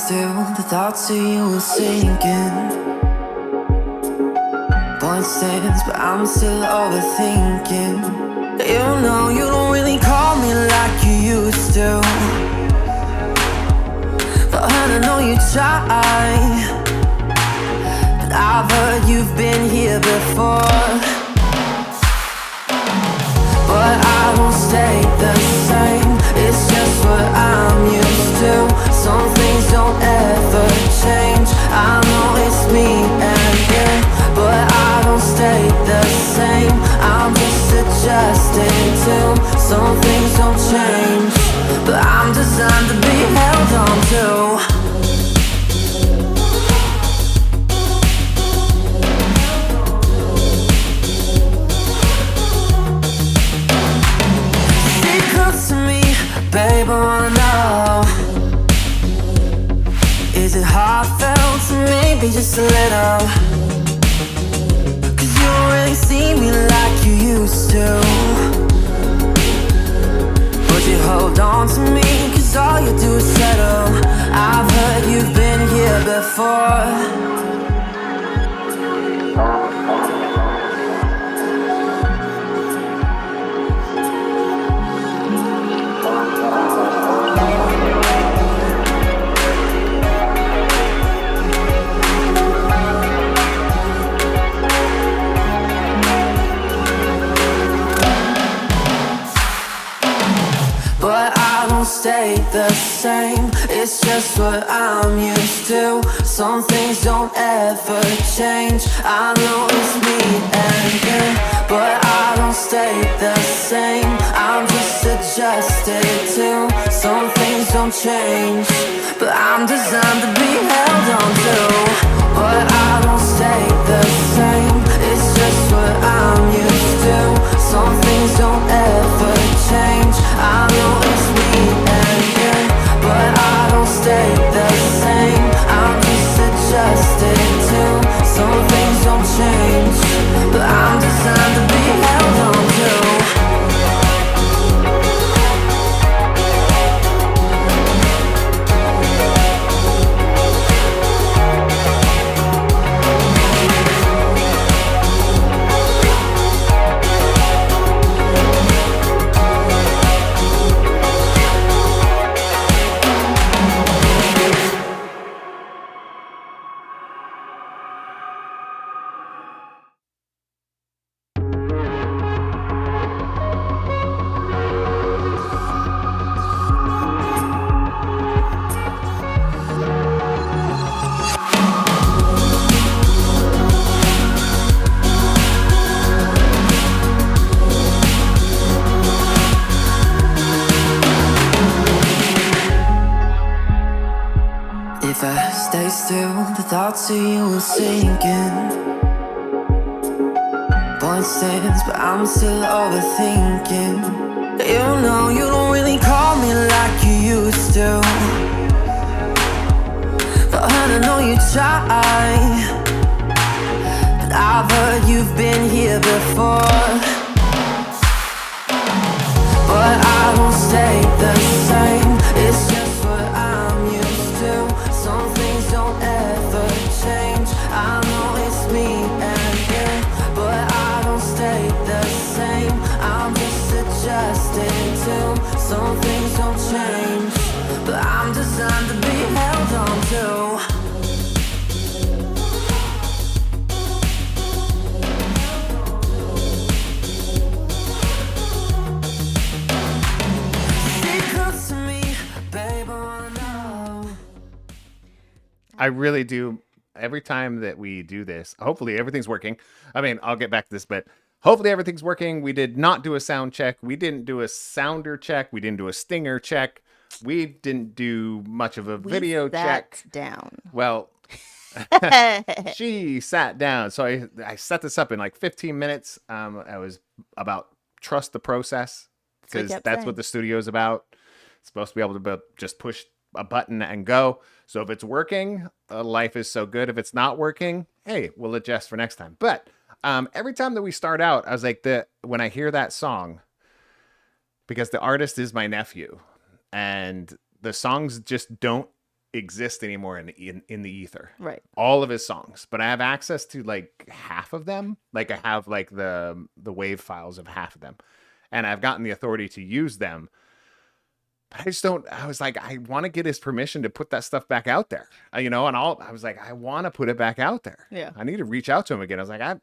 still, the thoughts of you are sinking. Point stands, but I'm still overthinking. You know you don't really call me like you used to, but I know you try. But I've heard you've been here before. But I won't stay the same, it's just what I'm used to. Some things don't ever change, I know it's me and you. But I don't stay the same, I'm just adjusting to. Some things don't change, but I'm designed to be held on to. Babe, I wanna know, is it heartfelt or maybe just a little? Cause you don't really see me like you used to, but you hold on to me cause all you do is settle. I've heard you've been here before. Stay the same, it's just what I'm used to. Some things don't ever change, I know it's me and you. But I don't stay the same, I'm just adjusted to. Some things don't change, but I'm designed to be held on to. But I don't stay the same, it's just what I'm used to. Some things don't ever change, I know it's me and you. But I don't stay the same, I'm just adjusted to. Some things don't change, but I'm designed to be held on to. If I stay still, the thoughts of you are sinking. Point stands, but I'm still overthinking. You know you don't really call me like you used to, but I know you try. But I've heard you've been here before. But I won't stay the same, it's just what I'm used to. Some things don't ever change, I know it's me and you. But I don't stay the same, I'm just adjusting to. Some things don't change, but I'm designed to be held on to. I really do. Every time that we do this, hopefully everything's working. I mean, I'll get back to this, but hopefully everything's working. We did not do a sound check. We didn't do a sounder check. We didn't do a stinger check. We didn't do much of a video check. Down. Well, she sat down. So I set this up in like 15 minutes. I was about trust the process, because that's what the studio is about. It's supposed to be able to just push a button and go. So if it's working, life is so good. If it's not working, hey, we'll adjust for next time. But every time that we start out, I was like, when I hear that song, because the artist is my nephew, and the songs just don't exist anymore in the ether. Right. All of his songs, but I have access to like half of them. Like I have like the wave files of half of them, and I've gotten the authority to use them. But I just don't. I was like, I want to get his permission to put that stuff back out there, you know. And I was like, I want to put it back out there. Yeah. I need to reach out to him again. I was like,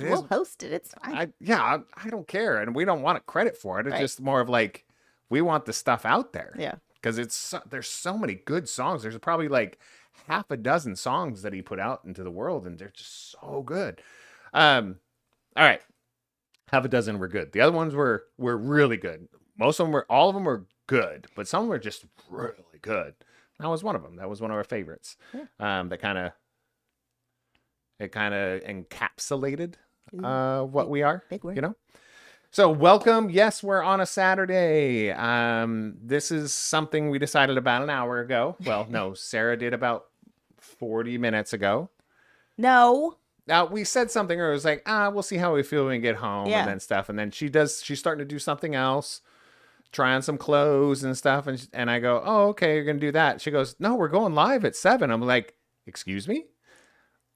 we'll host it. It's fine. I don't care, and we don't want credit for it. It's right. just more of like, we want the stuff out there. Yeah. Because there's so many good songs. There's probably like half a dozen songs that he put out into the world, and they're just so good. All right, half a dozen were good. The other ones were really good. All of them were good, but some were just really good. That was one of them. That was one of our favorites. Yeah. That kind of encapsulated what we are. Big word. You know. So welcome. Yes, we're on a Saturday. This is something we decided about an hour ago. Well, no, Sarah did about 40 minutes ago. No. Now we said something, or it was like, we'll see how we feel when we get home, and then stuff. And then she's starting to do something else, try on some clothes and stuff. And I go, oh, okay, you're gonna do that. She goes, no, we're going live at 7. I'm like, excuse me.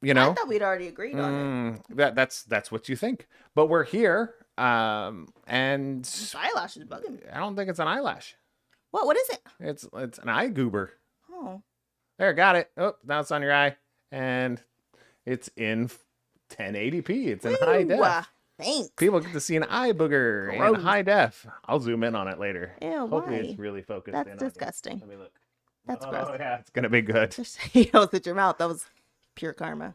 You know, I thought we'd already agreed on it. That's what you think, but we're here. And eyelash is bugging me. I don't think it's an eyelash. What is it? It's an eye goober. Oh, there, got it. Oh, now it's on your eye, and it's in 1080p. It's in high def. Thanks. People get to see an eye booger in high def. I'll zoom in on it later. Ew, hopefully why? it's really focused. That's disgusting. Let me look. That's gross. Oh yeah, it's gonna be good. You know, with your mouth. That was pure karma.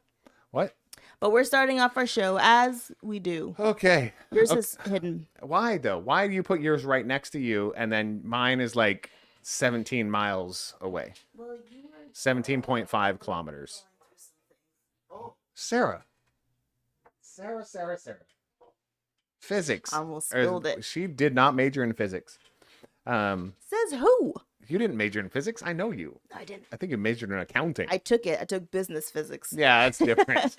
What? But we're starting off our show as we do. Okay. Yours is hidden. Why though? Why do you put yours right next to you and then mine is like 17 miles away? Well, 17.5 kilometers. Sarah. Physics. I almost spilled it. She did not major in physics. Says who? You didn't major in physics. I know you. I didn't. I think you majored in accounting. I took it. I took business physics. Yeah, that's different.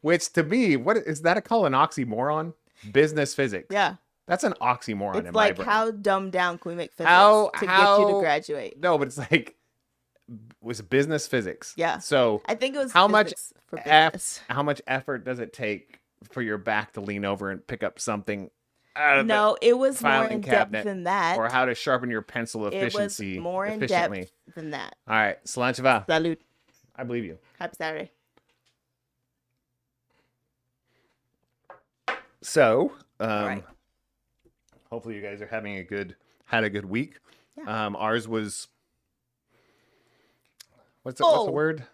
Which to me, what is that called an oxymoron? Business physics. Yeah. That's an oxymoron it's in like, my brain. how dumbed down can we make physics to get you to graduate? No, but it's like, was business physics. Yeah. So I think it was how much for business. how much effort does it take for your back to lean over and pick up something? No, it was more in depth than that. Or how to sharpen your pencil efficiently. It was more in depth than that. All right, Salancheva. Salud. I believe you. Happy Saturday. So, right. Hopefully you guys are had a good week. Yeah. Ours was, what's the word?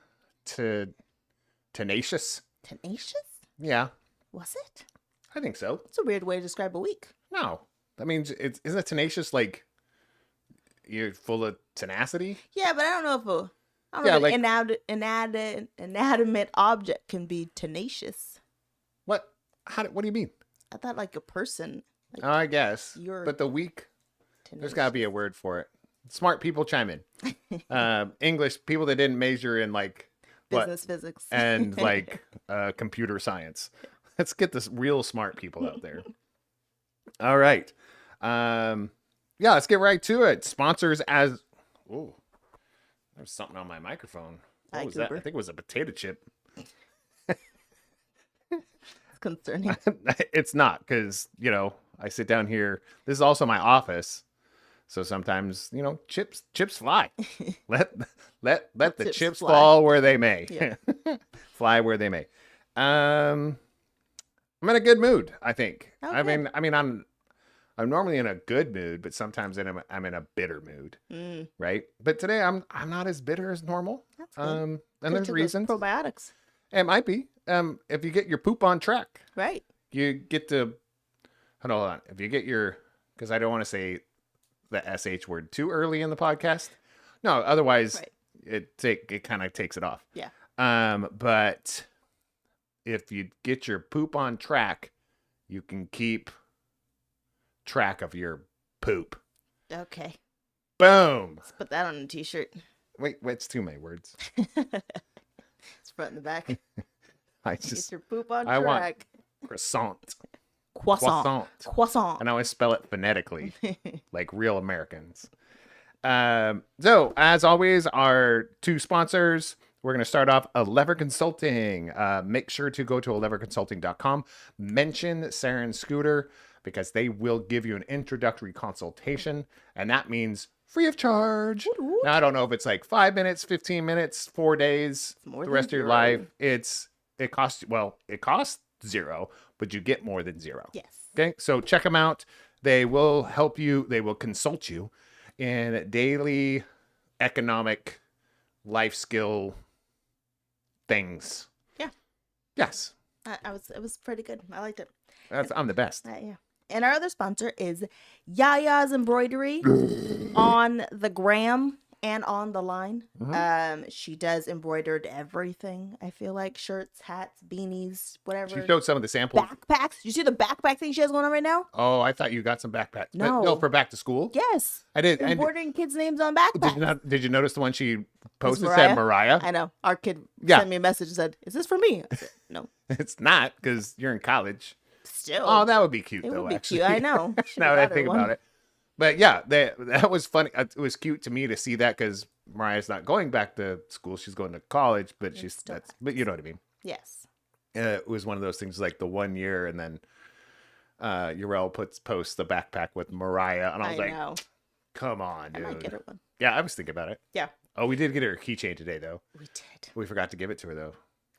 Tenacious. Tenacious? Yeah. Was it? I think so. It's a weird way to describe a week. No, that means isn't it tenacious like you're full of tenacity? Yeah, but I don't know if an inanimate object can be tenacious. What? What do you mean? I thought like a person. Like I guess. But the week, there's got to be a word for it. Smart people chime in. English people that didn't major in like business physics and like computer science. Let's get this real smart people out there. All right. Yeah, let's get right to it. Sponsors as... Oh, there's something on my microphone. What was that? I think it was a potato chip. It's concerning. It's not, because, you know, I sit down here. This is also my office. So sometimes, you know, chips fly. Let the chips fall where they may. Yeah. Fly where they may. I'm in a good mood, I think. Okay. I mean, I'm normally in a good mood, but sometimes I'm in a bitter mood, right? But today I'm not as bitter as normal. That's good. And there's reasons. Probiotics. It might be. If you get your poop on track, right? You get to. Hold on. If you get your, because I don't want to say the sh word too early in the podcast. No, otherwise it kind of takes it off. Yeah. But if you get your poop on track, you can keep track of your poop. Okay. Boom. Let's put that on a t-shirt. Wait, it's too many words. It's front and the back. Get your poop on track. I want croissant. Croissant. And I always spell it phonetically, like real Americans. So as always, our two sponsors. We're going to start off Lever Consulting. Make sure to go to leverconsulting.com. Mention Sarah and Scooter because they will give you an introductory consultation. And that means free of charge. Now, I don't know if it's like 5 minutes, 15 minutes, 4 days, the rest of your life. It costs zero, but you get more than zero. Yes. Okay. So check them out. They will help you. They will consult you in daily economic life skill things. Yeah. Yes. It was pretty good. I liked it. I'm the best. Yeah. And our other sponsor is Yaya's Embroidery on the gram and on the line. Mm-hmm. She does embroidered everything. I feel like shirts, hats, beanies, whatever. She showed some of the samples. Backpacks. You see the backpack thing she has going on right now? Oh, I thought you got some backpacks. No, for back to school. Yes, I did. Embroidering kids' names on backpacks. Did you notice the one she posted said Mariah? I know. Our kid sent me a message and said, "Is this for me?" I said, "No, it's not because you're in college." Still. Oh, that would be cute. It though, would be actually. cute. I know. Now that I think about it. But yeah, that was funny. It was cute to me to see that because Mariah's not going back to school; she's going to college. But but you know what I mean. Yes. It was one of those things like the 1 year, and then Urel posts the backpack with Mariah, and I was "Come on, dude!" I might get her one. Yeah, I was thinking about it. Yeah. Oh, we did get her a keychain today, though. We did. We forgot to give it to her, though.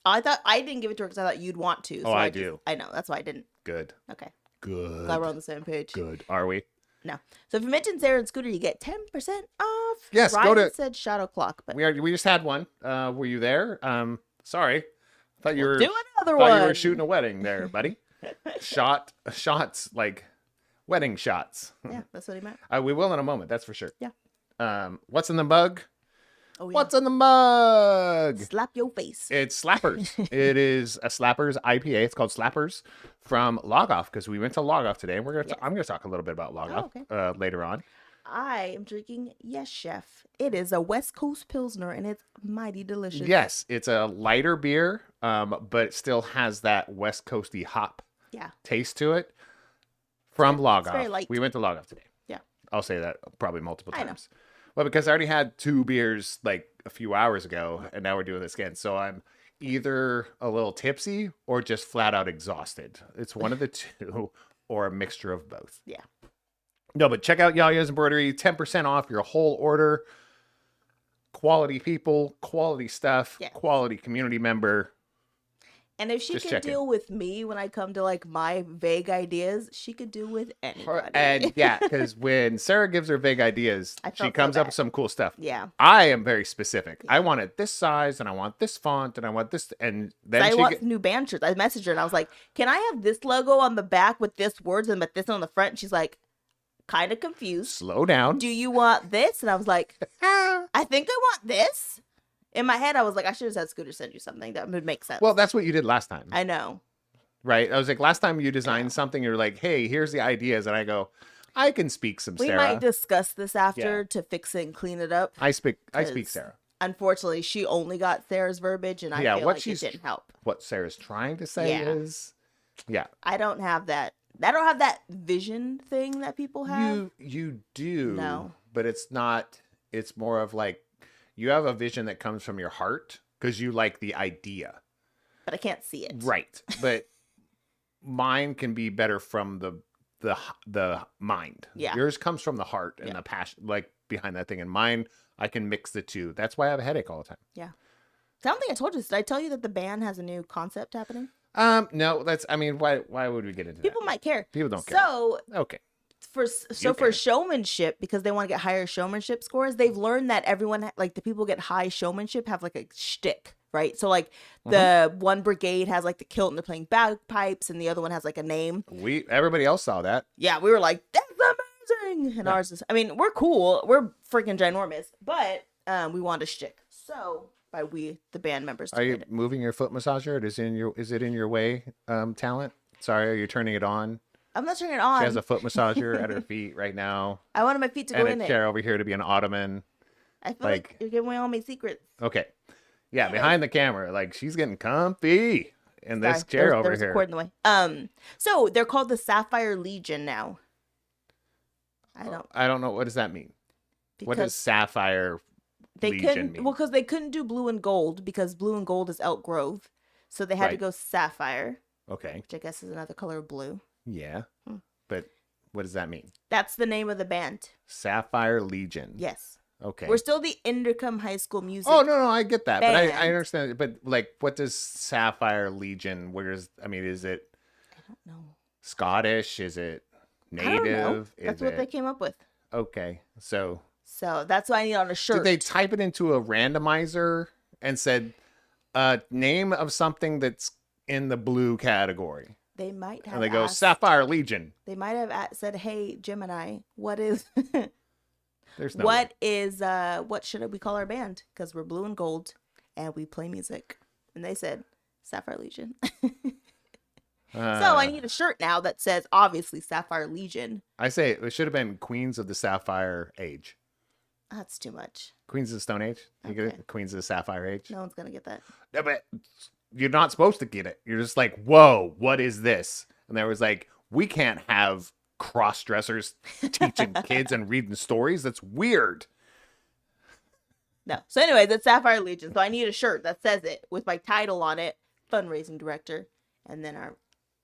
I thought I didn't give it to her because I thought you'd want to. So I do. I know. That's why I didn't. Good. Okay. Good. Glad we're on the same page. Good. Are we? No. So if you mention Sarah and Scooter, you get 10% off. Yes. Ryan said Shadow Clock, but we just had one. Were you there? Sorry. I thought you were. Do another one. You were shooting a wedding there, buddy. shots like wedding shots. Yeah, that's what he meant. We will in a moment. That's for sure. Yeah. What's in the mug? Oh, yeah. What's in the mug? Slap your face. It's Slappers. It is a Slappers IPA. It's called Slappers from Log Off because we went to Log Off today, and I'm gonna talk a little bit about Log Off later on. I am drinking Yes Chef. It is a West Coast Pilsner, and it's mighty delicious. Yes, it's a lighter beer, but it still has that West Coasty hop taste to it from Log Off. Very light. We went to Log Off today. Yeah. I'll say that probably multiple times. Well, because I already had 2 beers like a few hours ago, and now we're doing this again. So I'm either a little tipsy or just flat out exhausted. It's one of the two or a mixture of both. Yeah. No, but check out Yaya's Embroidery. 10% off your whole order. Quality people, quality stuff, quality community member. And if she could deal with me when I come to like my vague ideas, she could deal with anybody. And yeah, because when Sarah gives her vague ideas, she comes up with some cool stuff. Yeah. I am very specific. Yeah. I want it this size, and I want this font, and I want this, and then I want new band shirts. I messaged her and I was like, "Can I have this logo on the back with this words and but this on the front?" And she's like, kind of confused. Slow down. Do you want this? And I was like, I think I want this. In my head, I was like, I should have had Scooter send you something that would make sense. Well, that's what you did last time. I know. Right? I was like, last time you designed something, you're like, hey, here's the ideas. And I go, I can speak some Sarah. We might discuss this after to fix it and clean it up. I speak Sarah. Unfortunately, she only got Sarah's verbiage, and I feel like it didn't help. What Sarah's trying to say is, I don't have that. I don't have that vision thing that people have. You do. No. But it's not, it's more of like, you have a vision that comes from your heart because you like the idea. But I can't see it. Right. But mine can be better from the mind. Yeah. Yours comes from the heart and the passion, like behind that thing. And mine, I can mix the two. That's why I have a headache all the time. Yeah. I don't think I told you. Did I tell you that the band has a new concept happening? No, why would we get into that? People might care. People don't care. So, okay. For showmanship, because they want to get higher showmanship scores, they've learned that everyone, like the people get high showmanship, have like a shtick, right? So like the one brigade has like the kilt and they're playing bagpipes, and the other one has like a name. Everybody else saw that. Yeah, we were like, that's amazing. And ours is, I mean, we're cool, we're freaking ginormous, but we want a shtick. So by we, the band members. Are you moving your foot massager? Is it in your way, talent? Sorry, are you turning it on? I'm not turning it on. She has a foot massager at her feet right now. I wanted my feet to go in it. And a chair over here to be an ottoman. I feel like you're giving away all my secrets. Okay. Yeah, behind the camera. Like, she's getting comfy in this chair over here. There's a cord in the way. So they're called the Sapphire Legion now. I don't know. What does that mean? What does Sapphire Legion mean? Well, because they couldn't do blue and gold because blue and gold is Elk Grove. So they had to go sapphire. Okay. Which I guess is another color of blue. Yeah. But what does that mean? That's the name of the band. Sapphire Legion. Yes. Okay. We're still the Indercombe High School Music. Oh, no, I get that. band. But I understand it. But like, what does Sapphire Legion, is it I don't know. Scottish? Is it native? I don't know. That's what they came up with. Okay. So that's what I need on a shirt. did they type it into a randomizer and said, name of something that's in the blue category? They might have And they go, Sapphire Legion. They might have said, hey, Gemini, what is... There's no what should we call our band? Because we're blue and gold and we play music. And they said, Sapphire Legion. So I need a shirt now that says, obviously, Sapphire Legion. I say it should have been Queens of the Sapphire Age. That's too much. Queens of the Stone Age? You get it? Queens of the Sapphire Age? No one's going to get that. No, but you're not supposed to get it. You're just like, whoa, what is this? And there was like, we can't have cross-dressers teaching kids and reading stories. That's weird. No. So anyway, that's Sapphire Legion. So I need a shirt that says it with my title on it, fundraising director, and then our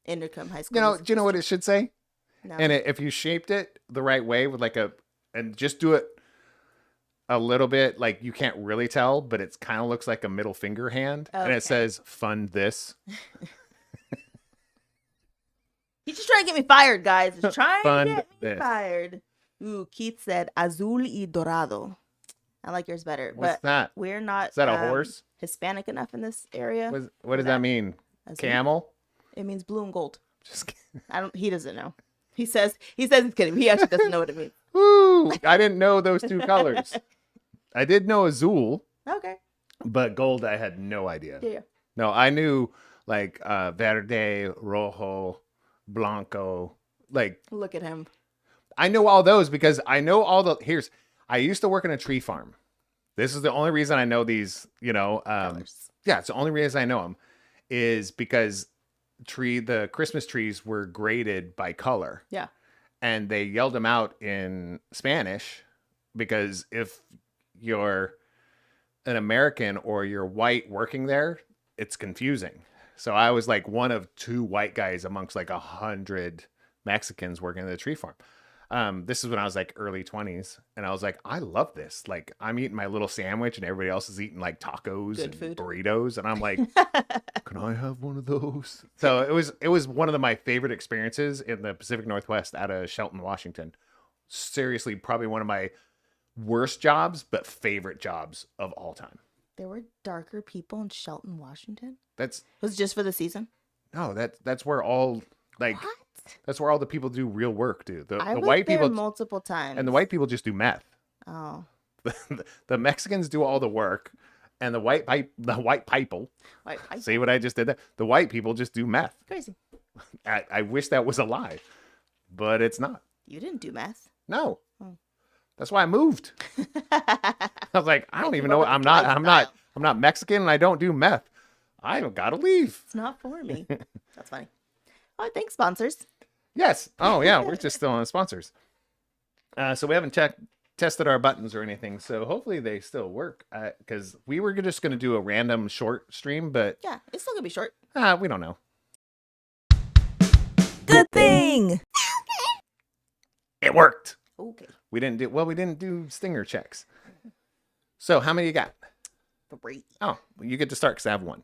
Indercombe High School. Do you know what it should say? No. And if you shaped it the right way with and just do it a little bit, like you can't really tell, but it kind of looks like a middle finger hand. Okay. And it says, fund this. He's just trying to get me fired, guys. He's trying to get me this. fired. Ooh, Keith said azul y dorado. I like yours better. What's but that? We're not. Is that a horse? Hispanic enough in this area. What does that mean? Azul? Camel? It means blue and gold. Just kidding. He doesn't know. He says he's kidding. He actually doesn't know what it means. Ooh, I didn't know those two colors. I did know azul. Okay. But gold, I had no idea. Yeah. No, I knew like verde, rojo, blanco. Like, look at him. I know all those because I know all the. I used to work in a tree farm. This is the only reason I know these. Colors. Yeah, it's the only reason I know them is because the Christmas trees were graded by color. Yeah. And they yelled them out in Spanish because if you're an American or you're white working there, it's confusing. So I was like one of two white guys amongst like 100 Mexicans working at the tree farm. This is when I was like early 20s, and I was like, I love this. Like, I'm eating my little sandwich and everybody else is eating like tacos and burritos. And I'm like, can I have one of those? So it was one of my favorite experiences in the Pacific Northwest out of Shelton, Washington. Seriously, probably one of my worst jobs, but favorite jobs of all time. There were darker people in Shelton, Washington? It was just for the season? No, that's where all like... What? That's where all the people do real work, dude. The I was white there people multiple times. And the white people just do meth. Oh. The Mexicans do all the work, and the white people. See what I just did there? The white people just do meth. Crazy. I wish that was a lie, but it's not. You didn't do meth. No. Oh. That's why I moved. I was like, I don't even know. I'm not Mexican, and I don't do meth. I don't gotta leave. It's not for me. That's funny. Oh, thanks, sponsors. Yes. Oh, yeah. We're just still on sponsors. So we haven't tested our buttons or anything. So hopefully they still work. Because we were just going to do a random short stream, but yeah, it's still gonna be short. We don't know. Good thing. It worked. Okay. We didn't do stinger checks. So how many you got? 3. Oh, well, you get to start because I have 1.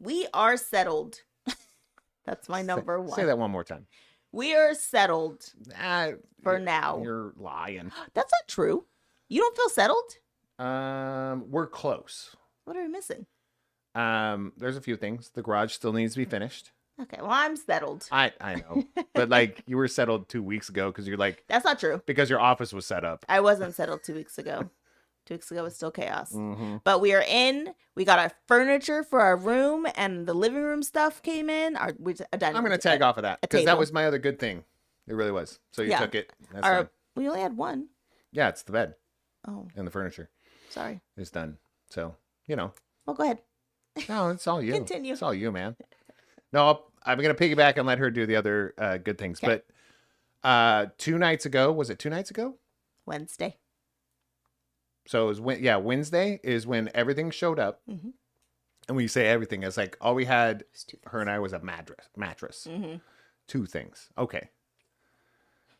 We are settled. That's my number 1. Say that one more time. We are settled for now. You're lying. That's not true. You don't feel settled? We're close. What are we missing? There's a few things. The garage still needs to be finished. Okay, well, I'm settled. I know. But like you were settled 2 weeks ago because you're like... That's not true. Because your office was set up. I wasn't settled 2 weeks ago. 2 weeks ago was still chaos. Mm-hmm. But we are in. We got our furniture for our room, and the living room stuff came in. I'm going to tag off of that because that was my other good thing. It really was. So you took it. That's fine. We only had 1. Yeah, it's the bed. Oh. And the furniture. Sorry. It's done. So, Well, go ahead. No, it's all you. Continue. It's all you, man. No, I'm going to piggyback and let her do the other good things. Okay. But 2 nights ago, was it 2 nights ago? Wednesday. So it was Wednesday is when everything showed up. Mm-hmm. And when you say everything, it's like all we had, her and I, was a mattress. Mm-hmm. 2 things. Okay.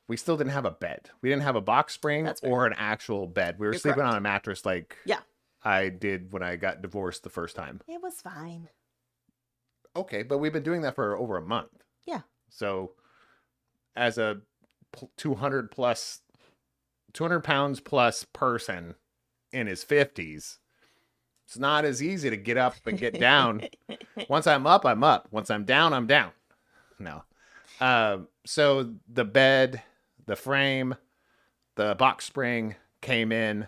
We still didn't have a bed. We didn't have a box spring or an actual bed. We were sleeping on a mattress like I did when I got divorced the first time. It was fine. Okay, but we've been doing that for over a month. Yeah. So as a 200 pounds plus person in his 50s, it's not as easy to get up and get down. Once I'm up, I'm up. Once I'm down, I'm down. No. So the bed, the frame, the box spring came in,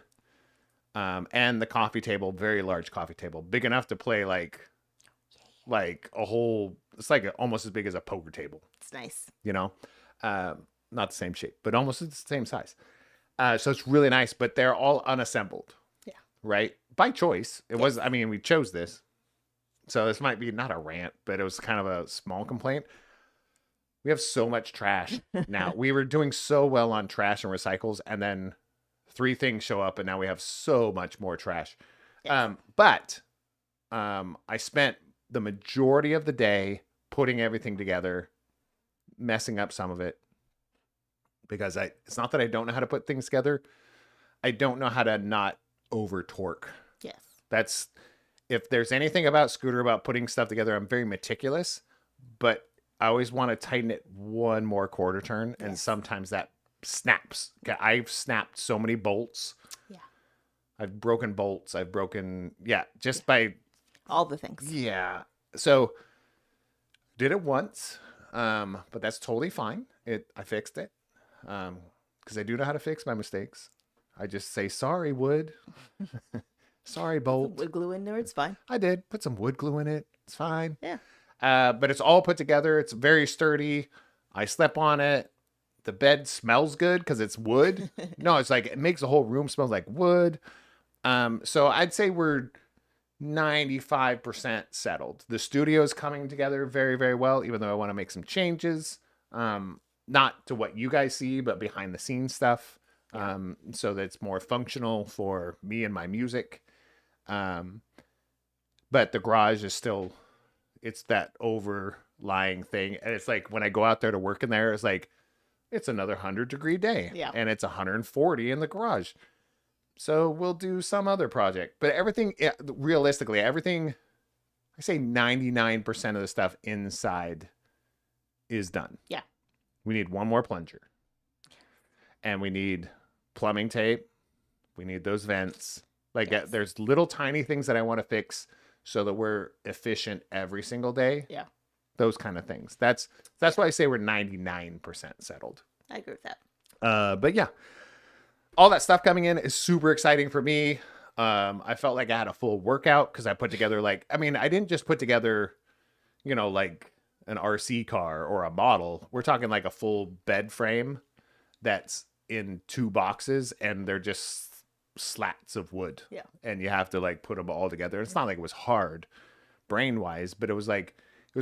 and the coffee table, very large coffee table, big enough to play like a whole, it's like almost as big as a poker table. It's nice. You know, not the same shape, but almost the same size. So it's really nice, but they're all unassembled. Yeah. Right? By choice. It was, I mean, we chose this. So this might be not a rant, but it was kind of a small complaint. We have so much trash now. We were doing so well on trash and recycles, and then 3 things show up, and now we have so much more trash. Yes. But I spent the majority of the day putting everything together, messing up some of it, because it's not that I don't know how to put things together. I don't know how to not over torque. Yes. That's, if there's anything about Scooter about putting stuff together, I'm very meticulous, but I always want to tighten it one more quarter turn. And sometimes that snaps. I've snapped so many bolts. Yeah. I've broken bolts. I've broken, just by all the things. Yeah. So did it once. But that's totally fine. I fixed it. Because I do know how to fix my mistakes. I just say, sorry, wood. Sorry, bolt. Wood glue in there, it's fine. I did. Put some wood glue in it. It's fine. Yeah. But it's all put together. It's very sturdy. I slept on it. The bed smells good because it's wood. No, it's like, it makes the whole room smell like wood. So I'd say we're 95% settled. The studio is coming together very, very well, even though I want to make some changes. Not to what you guys see, but behind the scenes stuff. So that it's more functional for me and my music. But the garage is still, it's that overlying thing. And it's like when I go out there to work in there, it's like, it's another 100-degree day. Yeah. And it's 140 in the garage. So we'll do some other project. But everything, realistically, everything, I say 99% of the stuff inside is done. Yeah. We need one more plunger. And we need plumbing tape. We need those vents. Like, there's little tiny things that I want to fix so that we're efficient every single day. Yeah. Those kind of things. That's why I say we're 99% settled. I agree with that. But yeah, all that stuff coming in is super exciting for me. I felt like I had a full workout because I put together I didn't just put together, like an RC car or a model. We're talking like a full bed frame that's in 2 boxes and they're just slats of wood. Yeah. And you have to like put them all together. It's not like it was hard brain wise, but it was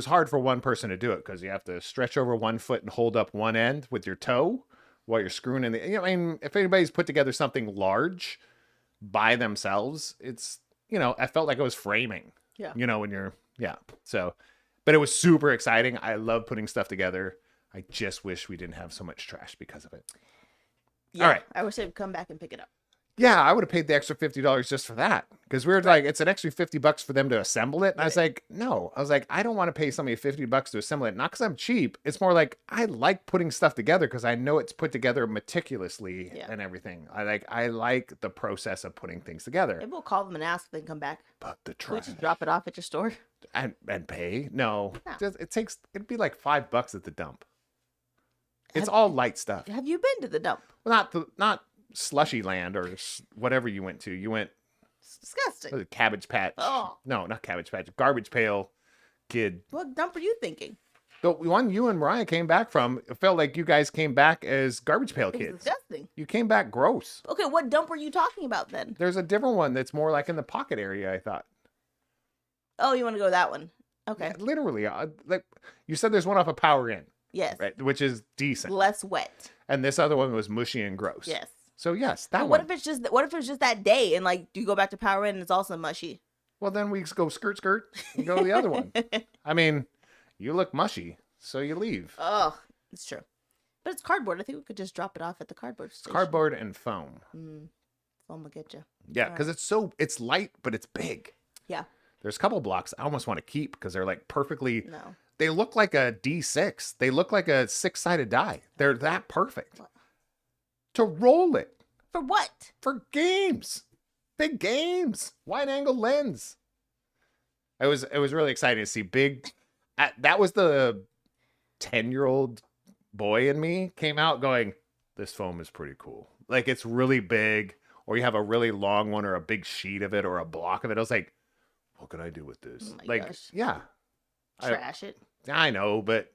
hard for one person to do it because you have to stretch over one foot and hold up one end with your toe while you're screwing in if anybody's put together something large by themselves, it's, I felt like I was framing, when you're, So, but it was super exciting. I love putting stuff together. I just wish we didn't have so much trash because of it. Yeah. All right. I wish they'd come back and pick it up. Yeah, I would have paid the extra $50 just for that. Because we were like, it's an extra $50 for them to assemble it. And I was like, no. I was like, I don't want to pay somebody $50 to assemble it. Not because I'm cheap. It's more like I like putting stuff together because I know it's put together meticulously and everything. I like the process of putting things together. Maybe we'll call them and ask if they can come back. But the trash. Just drop it off at your store. And pay? No. It'd be like $5 at the dump. It's all light stuff. Have you been to the dump? Well, not Slushy Land or whatever you went to. You went. It's disgusting. Cabbage Patch. Oh. No, not Cabbage Patch. Garbage Pail Kid. What dump are you thinking? The one you and Mariah came back from, it felt like you guys came back as Garbage Pail Kids. It's disgusting. You came back gross. Okay, what dump are you talking about then? There's a different one that's more like in the pocket area, I thought. Oh, you want to go that one? Okay. Yeah, literally. Like you said, there's one off of Power Inn. Yes. Right, which is decent. Less wet. And this other one was mushy and gross. Yes. So yes, that one. What if it's just that day and like you go back to Power and it's also mushy? Well, then we go skirt and go to the other one. I mean, you look mushy, so you leave. Oh, it's true. But it's cardboard. I think we could just drop it off at the cardboard station. Cardboard and foam. Foam will get you. Yeah, because it's light, but it's big. Yeah. There's a couple blocks I almost want to keep because they're like perfectly. No. They look like a D6. They look like a 6-sided die. They're that perfect. What? To roll it. For what? For games. Big games. Wide angle lens. It was really exciting to see big. That was the 10-year-old boy in me came out going, this foam is pretty cool. Like it's really big, or you have a really long one or a big sheet of it or a block of it. I was like, what can I do with this? Oh my like, gosh. yeah. Trash it. I know, but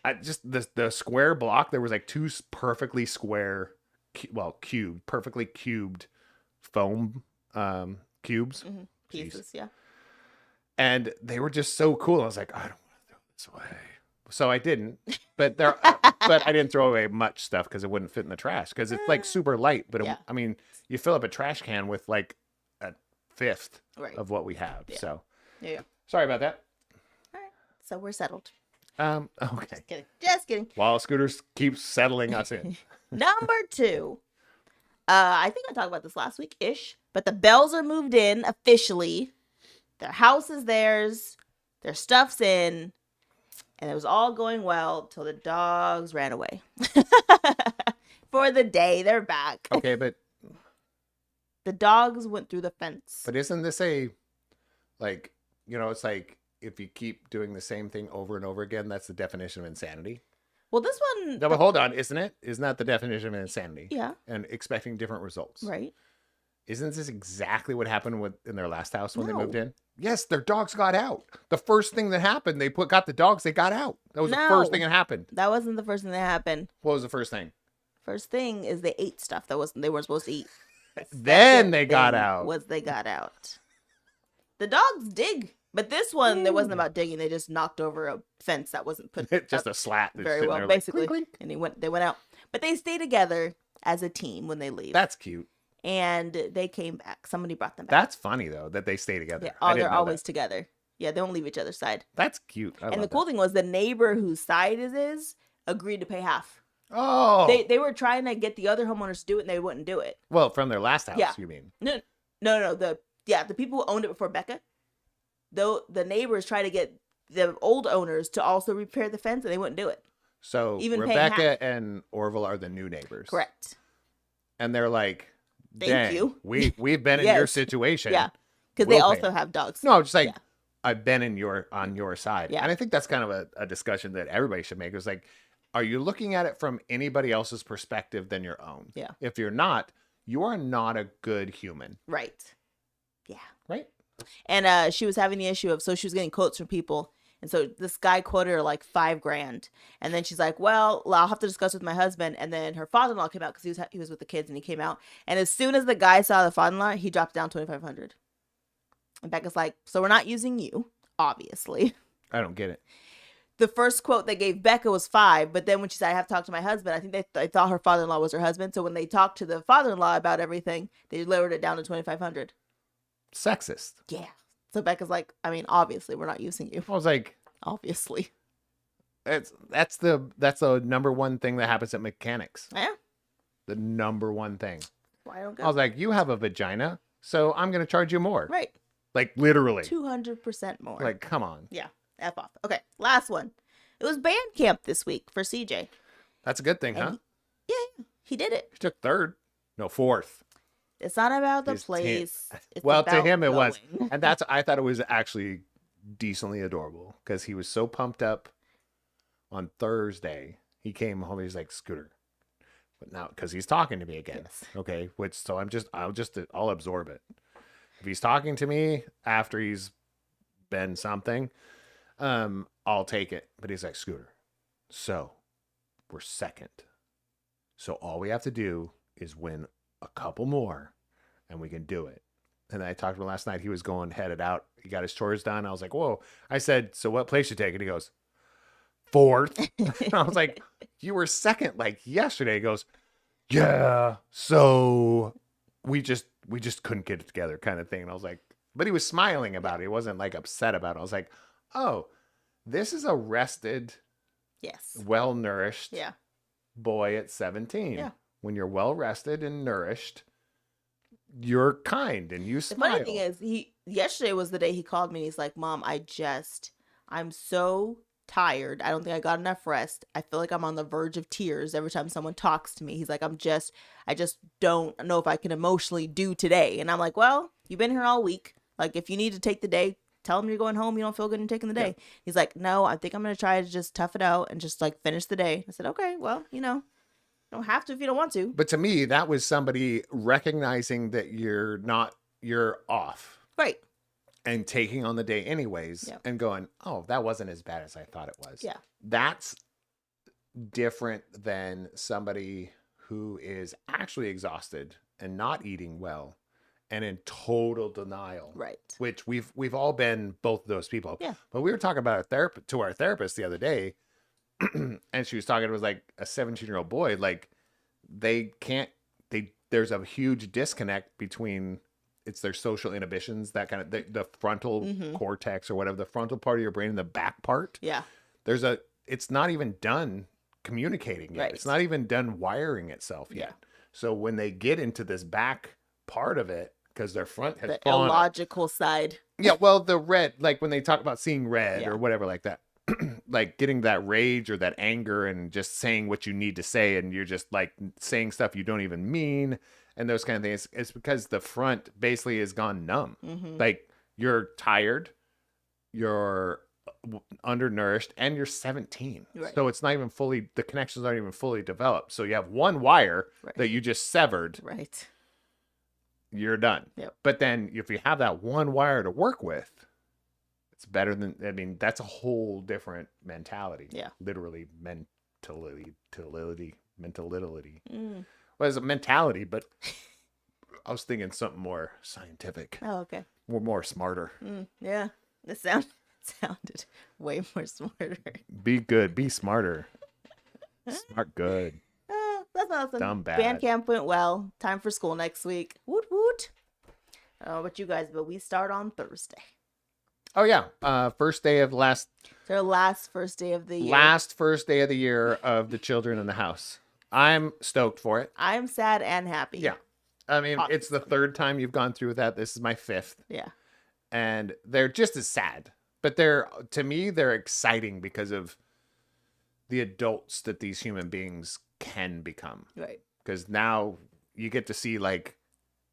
I just the square block, there was like two perfectly square, perfectly cubed foam cubes. Mm-hmm. Pieces, yeah. And they were just so cool. I was like, I don't want to throw this away. So I didn't, but but I didn't throw away much stuff because it wouldn't fit in the trash because it's like super light. But yeah. I mean, you fill up a trash can with like a fifth of what we have. Yeah. So yeah. Sorry about that. All right. So we're settled. Okay. Just kidding. While Scooters keeps settling us in. Number 2. I think I talked about this last week-ish, but the Bells are moved in officially. Their house is theirs. Their stuff's in. And it was all going well till the dogs ran away. For the day. They're back. Okay, but... The dogs went through the fence. But isn't this like, it's like if you keep doing the same thing over and over again, that's the definition of insanity? Well, this one... No, but hold on, isn't it? Isn't that the definition of insanity? Yeah. And expecting different results. Right. Isn't this exactly what happened in their last house when they moved in? Yes, their dogs got out. The first thing that happened, they got the dogs, they got out. That was the first thing that happened. That wasn't the first thing that happened. What was the first thing? First thing is they ate stuff they weren't supposed to eat. Then they got out. They got out. The dogs dig. But this one, it wasn't about digging. They just knocked over a fence that wasn't put just a slat. Very well, basically. Clink, clink. And they went out. But they stay together as a team when they leave. That's cute. And they came back. Somebody brought them back. That's funny, though, that they stay together. Yeah, they're always together. Yeah, they don't leave each other's side. That's cute. And the cool thing was the neighbor whose side it is agreed to pay half. Oh. They were trying to get the other homeowners to do it, and they wouldn't do it. Well, from their last house, you mean? No. The people who owned it before Becca, though the neighbors tried to get the old owners to also repair the fence, and they wouldn't do it. So even Rebecca and Orville are the new neighbors. Correct. And they're like, Thank you. We've been in your situation. Yeah. Because they also have dogs. No, just like I've been on your side. Yeah. And I think that's kind of a discussion that everybody should make. It's like, are you looking at it from anybody else's perspective than your own? Yeah. If you're not, you are not a good human. Right. Yeah. Right. And she was having the issue of, so she was getting quotes from people. And so this guy quoted her like $5,000. And then she's like, well, I'll have to discuss with my husband. And then her father-in-law came out because he was with the kids and he came out. And as soon as the guy saw the father-in-law, he dropped down $2,500. And Becca's like, so we're not using you, obviously. I don't get it. The first quote they gave Becca was $5,000. But then when she said, I have to talk to my husband, I think they thought her father-in-law was her husband. So when they talked to the father-in-law about everything, they lowered it down to $2,500. Sexist. Yeah. So Becca's like, I mean, obviously, we're not using you. I was like, obviously. That's the number one thing that happens at mechanics. Yeah. The number one thing. Why don't go? I was like, you have a vagina, so I'm going to charge you more. Right. Like literally. 200% more. Like, come on. Yeah. F off. Okay. Last one. It was band camp this week for CJ. That's a good thing, huh? He did it. He took 3rd. No, 4th. It's not about the place. It's well, about to him it going. was. And I thought it was actually decently adorable because he was so pumped up on Thursday. He came home, he's like, Scooter. But now, because he's talking to me again. Yes. Okay. So I'll absorb it. If he's talking to me after he's been something, I'll take it. But he's like, Scooter, so we're 2nd. So all we have to do is win a couple more and we can do it. And I talked to him last night. He was headed out. He got his chores done. I was like, whoa. I said, so what place you take? And he goes, 4th. And I was like, you were 2nd like yesterday. He goes, yeah, so we just couldn't get it together kind of thing. And I was like, but he was smiling about it. He wasn't like upset about it. I was like, oh, this is a rested, Yes. well-nourished Yeah. boy at 17. Yeah. When you're well-rested and nourished, you're kind and you smile. The funny thing is, yesterday was the day he called me and he's like, Mom, I'm so tired. I don't think I got enough rest. I feel like I'm on the verge of tears every time someone talks to me. He's like, I just don't know if I can emotionally do today. And I'm like, well, you've been here all week. Like, if you need to take the day, tell him you're going home. You don't feel good in taking the day. Yeah. He's like, no, I think I'm going to try to just tough it out and just like finish the day. I said, okay, well, you don't have to if you don't want to. But to me, that was somebody recognizing that you're off. Right. And taking on the day anyways, yeah. And going, oh, that wasn't as bad as I thought it was. Yeah. That's different than somebody who is actually exhausted and not eating well and in total denial. Right. Which we've all been both of those people. Yeah. But we were talking about our therapist the other day, and she was talking, it was like a 17-year-old boy, like there's a huge disconnect between it's their social inhibitions, that kind of the frontal cortex or whatever, the frontal part of your brain and the back part. Yeah. It's not even done communicating yet. Right. It's not even done wiring itself yet. Yeah. So when they get into this back part of it, because their front has the illogical side. Yeah. Well, the red, like when they talk about seeing red or whatever like that, like getting that rage or that anger and just saying what you need to say. And you're just like saying stuff you don't even mean. And those kind of things, it's because the front basically has gone numb. Mm-hmm. Like you're tired, you're undernourished, and you're 17. Right. So it's not even the connections aren't even fully developed. So you have one wire that you just severed. Right. You're done. Yep. But then if you have that one wire to work with, it's better than, that's a whole different mentality. Yeah. Literally mentality. Well, it's a mentality, but I was thinking something more scientific. Oh, okay. More smarter. Yeah, it sounded way more smarter. Be good. Be smarter. Smart good. That's awesome. Dumb bad. Band camp went well. Time for school next week. Woot woot. I don't know about you guys, but we start on Thursday. Oh, yeah. First day of It's our last first day of the year. Last first day of the year of the children in the house. I'm stoked for it. I'm sad and happy. Yeah. It's the third time you've gone through that. This is my fifth. Yeah. And they're just as sad. But to me, they're exciting because of the adults that these human beings can become. Right. Because now you get to see, like,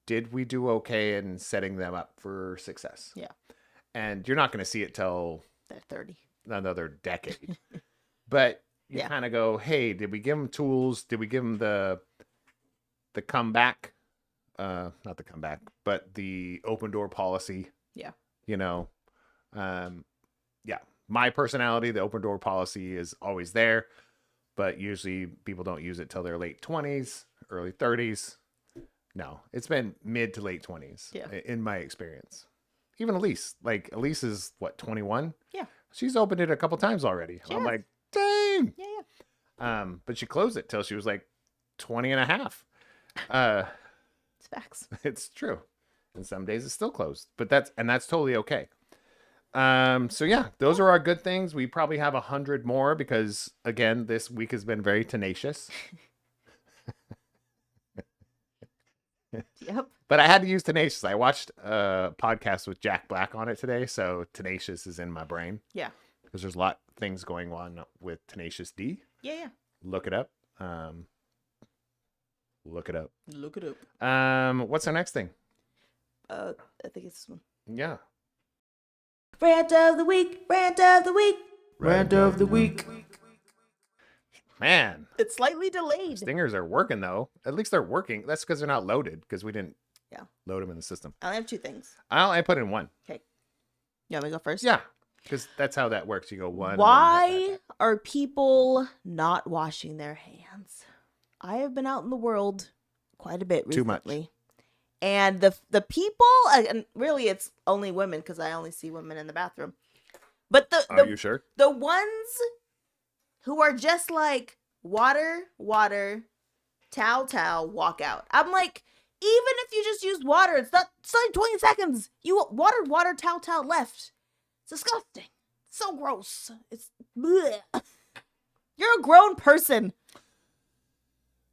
did we do okay in setting them up for success? Yeah. And you're not going to see it till they're 30. Another decade. But you kind of go, hey, did we give them tools? Did we give them the comeback? Not the comeback, but the open door policy. Yeah. My personality, the open door policy is always there, but usually people don't use it till their late 20s, early 30s. No, it's been mid to late 20s in my experience. Even Elise, is what, 21? Yeah. She's opened it a couple times already. I'm like, dang. Yeah. But she closed it till she was like 20 and a half. It's facts. It's true. And some days it's still closed, but that's totally okay. So yeah, those are our good things. We probably have 100 more because again, this week has been very tenacious. Yep. But I had to use tenacious. I watched a podcast with Jack Black on it today, so tenacious is in my brain. Yeah. Because there's a lot of things going on with Tenacious D. Yeah. Look it up. Look it up. What's our next thing? I think it's this one. Yeah. Rant of the week. Man. It's slightly delayed. Stingers are working, though. At least they're working. That's because they're not loaded, because we didn't load them in the system. I only have 2 things. I put in 1. Okay. You want me to go first? Yeah. Because that's how that works. You go 1. Why are people not washing their hands? I have been out in the world quite a bit recently. Too much. And the people, and really it's only women because I only see women in the bathroom. But are you sure? The ones who are just like water, towel, walk out. I'm like, even if you just use water, it's like 20 seconds. You water, towel, left. It's disgusting. So gross. It's bleh. You're a grown person.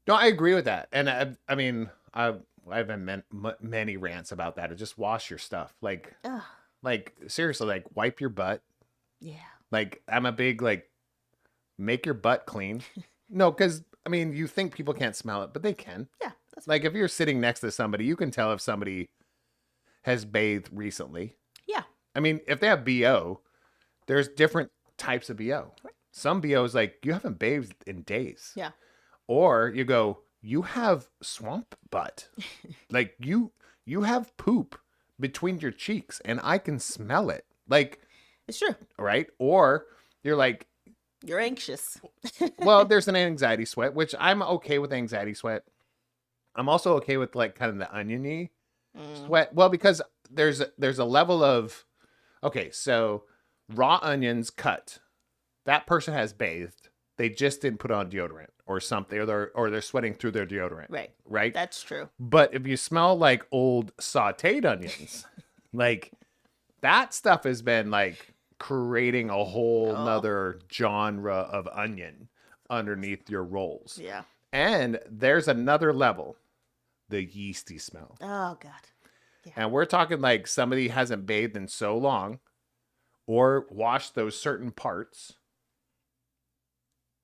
No, I agree with that. And I mean, I've had many rants about that. Just wash your stuff. Like seriously, like wipe your butt. Yeah. Like I'm a big, like, make your butt clean. No, because I mean, you think people can't smell it, but they can. Yeah. Like if you're sitting next to somebody, you can tell if somebody has bathed recently. Yeah. I mean, if they have BO, there's different types of BO. Right. Some BO is like, you haven't bathed in days. Yeah. Or you go, you have swamp butt. Like you have poop between your cheeks and I can smell it. Like, it's true. Right? Or you're like, you're anxious. Well, there's an anxiety sweat, which I'm okay with anxiety sweat. I'm also okay with like kind of the oniony sweat. Well, because there's a level of, okay, so raw onions cut. That person has bathed. They just didn't put on deodorant or something, or they're sweating through their deodorant. Right. Right? That's true. But if you smell like old sauteed onions, like that stuff has been like creating a whole nother genre of onion underneath your rolls. Yeah. And there's another level, the yeasty smell. Oh, God. Yeah. And we're talking like somebody hasn't bathed in so long or washed those certain parts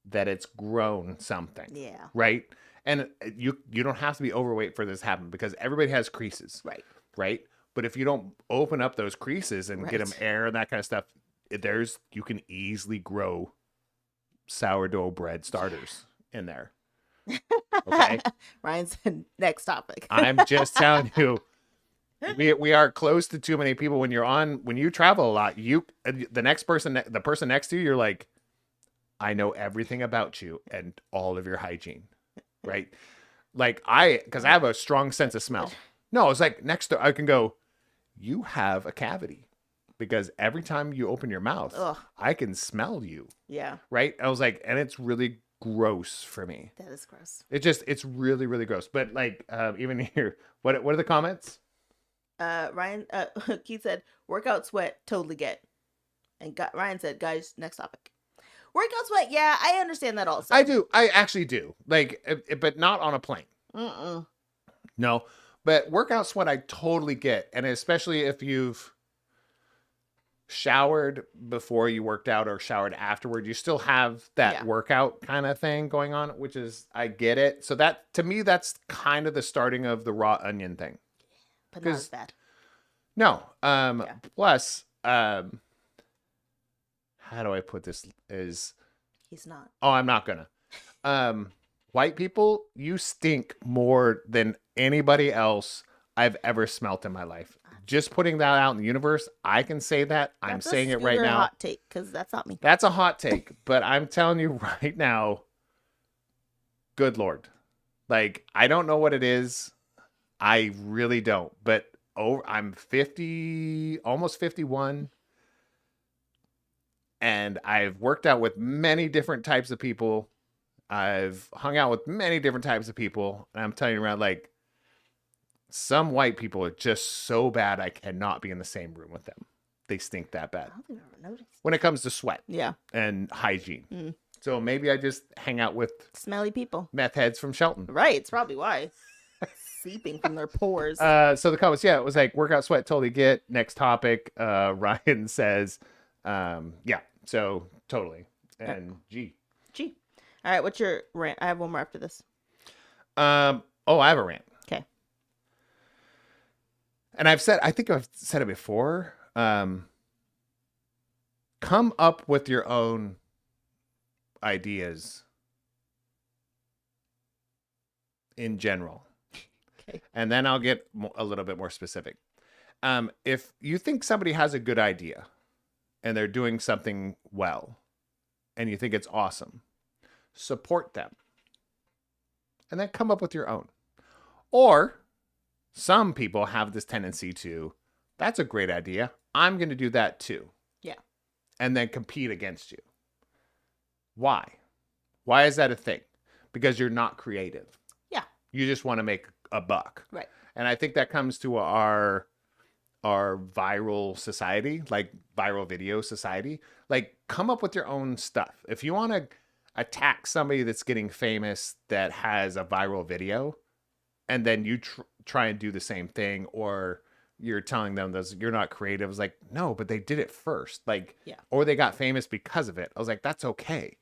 that it's grown something. Yeah. Right? And you don't have to be overweight for this to happen because everybody has creases. Right. Right? But if you don't open up those creases and get them air and that kind of stuff, you can easily grow sourdough bread starters in there. Okay. Ryan said next topic. I'm just telling you, we are close to too many people. When you travel a lot, the person next to you, you're like, I know everything about you and all of your hygiene. Right? Like because I have a strong sense of smell. No, it's like next to, I can go, you have a cavity because every time you open your mouth, I can smell you. Yeah. Right. I was like, and it's really gross for me. That is gross. It's really, really gross. But like, even here, what are the comments? Ryan, Keith said, workout sweat, totally get. And Ryan said, guys, next topic. Workout sweat, yeah, I understand that also. I do. I actually do. Like, but not on a plane. No, but workout sweat, I totally get. And especially if you've showered before you worked out or showered afterward, you still have that workout kind of thing going on, which is, I get it. So that, to me, that's kind of the starting of the raw onion thing. But not as bad. No. Plus, how do I put this? He's not. Oh, I'm not gonna. White people, you stink more than anybody else I've ever smelt in my life. Just putting that out in the universe, I can say that. I'm saying it right now. Hot take, because that's not me. That's a hot take, but I'm telling you right now, good Lord. Like, I don't know what it is. I really don't. But I'm 50, almost 51. And I've worked out with many different types of people. I've hung out with many different types of people. And I'm telling you around, like, some white people are just so bad I cannot be in the same room with them. They stink that bad. I don't think I've ever noticed. When it comes to sweat. Yeah. And hygiene. So maybe I just hang out with smelly people. Meth heads from Shelton. Right. It's probably why. Seeping from their pores. So the comments, it was like workout sweat, totally get. Next topic. Ryan says, yeah. So totally. And G. All right, what's your rant? I have one more after this. I have a rant. Okay. And I think I've said it before. Come up with your own ideas in general. Okay. And then I'll get a little bit more specific. If you think somebody has a good idea and they're doing something well and you think it's awesome, support them. And then come up with your own. Or some people have this tendency to, that's a great idea. I'm going to do that too. Yeah. And then compete against you. Why? Why is that a thing? Because you're not creative. You just want to make a buck. Right. And I think that comes to our viral society, like viral video society. Like, come up with your own stuff. If you want to attack somebody that's getting famous that has a viral video, and then you try and do the same thing, or you're telling them that you're not creative. It's like, no, but they did it first. Like, or they got famous because of it. I was like, that's okay.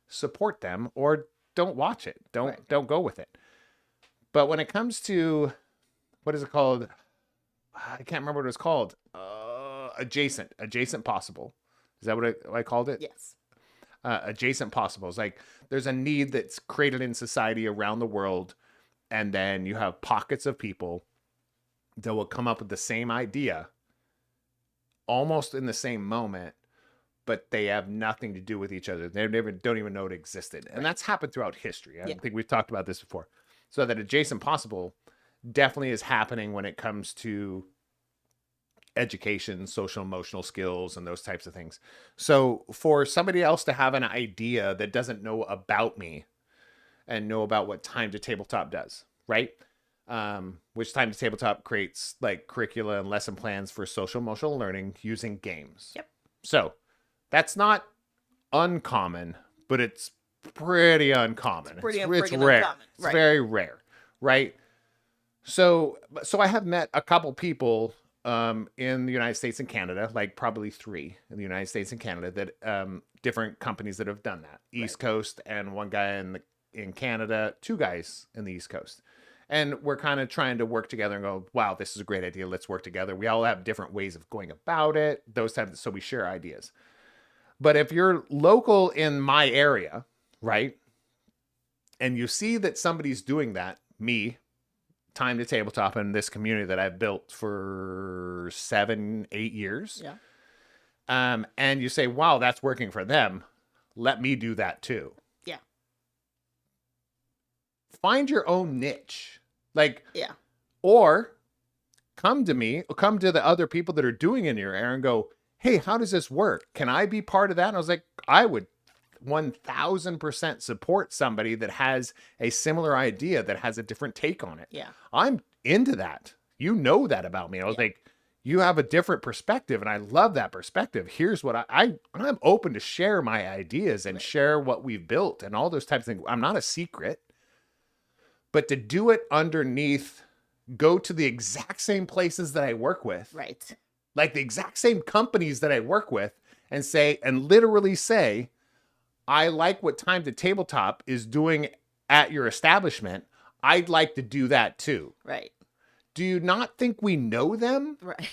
Support them, or don't watch it. Don't go with it. But when it comes to, what is it called? I can't remember what it was called. Adjacent possible. Is that what I called it? Yes. Adjacent possibles. Like, there's a need that's created in society around the world, and then you have pockets of people that will come up with the same idea almost in the same moment, but they have nothing to do with each other. They don't even know it existed. And that's happened throughout history. I think we've talked about this before. So that adjacent possible definitely is happening when it comes to education, social emotional skills, and those types of things. So for somebody else to have an idea that doesn't know about me and know about what Time to Tabletop does, right? Which Time to Tabletop creates like curricula and lesson plans for social emotional learning using games. Yep. So that's not uncommon, but it's pretty uncommon. It's rare. Uncommon. It's very rare, right? So I have met a couple people in the United States and Canada, like probably 3 in the United States and Canada, that different companies that have done that. East Coast, and one guy in Canada, 2 guys in the East Coast. And we're kind of trying to work together and go, wow, this is a great idea. Let's work together. We all have different ways of going about it, those types. So we share ideas. But if you're local in my area, right, and you see that somebody's doing that, me, Time to Tabletop, in this community that I've built for 7-8 years, and you say, wow, that's working for them, let me do that too. Yeah. Find your own niche. Like, or come to me, or come to the other people that are doing it in your area and go, hey, how does this work? Can I be part of that? And I was like, I would 1000% support somebody that has a similar idea, that has a different take on it. Yeah. I'm into that. You know that about me. I was like, you have a different perspective, and I love that perspective. Here's what I'm open to share my ideas and share what we've built and all those types of things. I'm not a secret. But to do it underneath, go to the exact same places that I work with. Right. Like the exact same companies that I work with, and say, and literally say, I like what Time to Tabletop is doing at your establishment. I'd like to do that too. Right. Do you not think we know them? Right.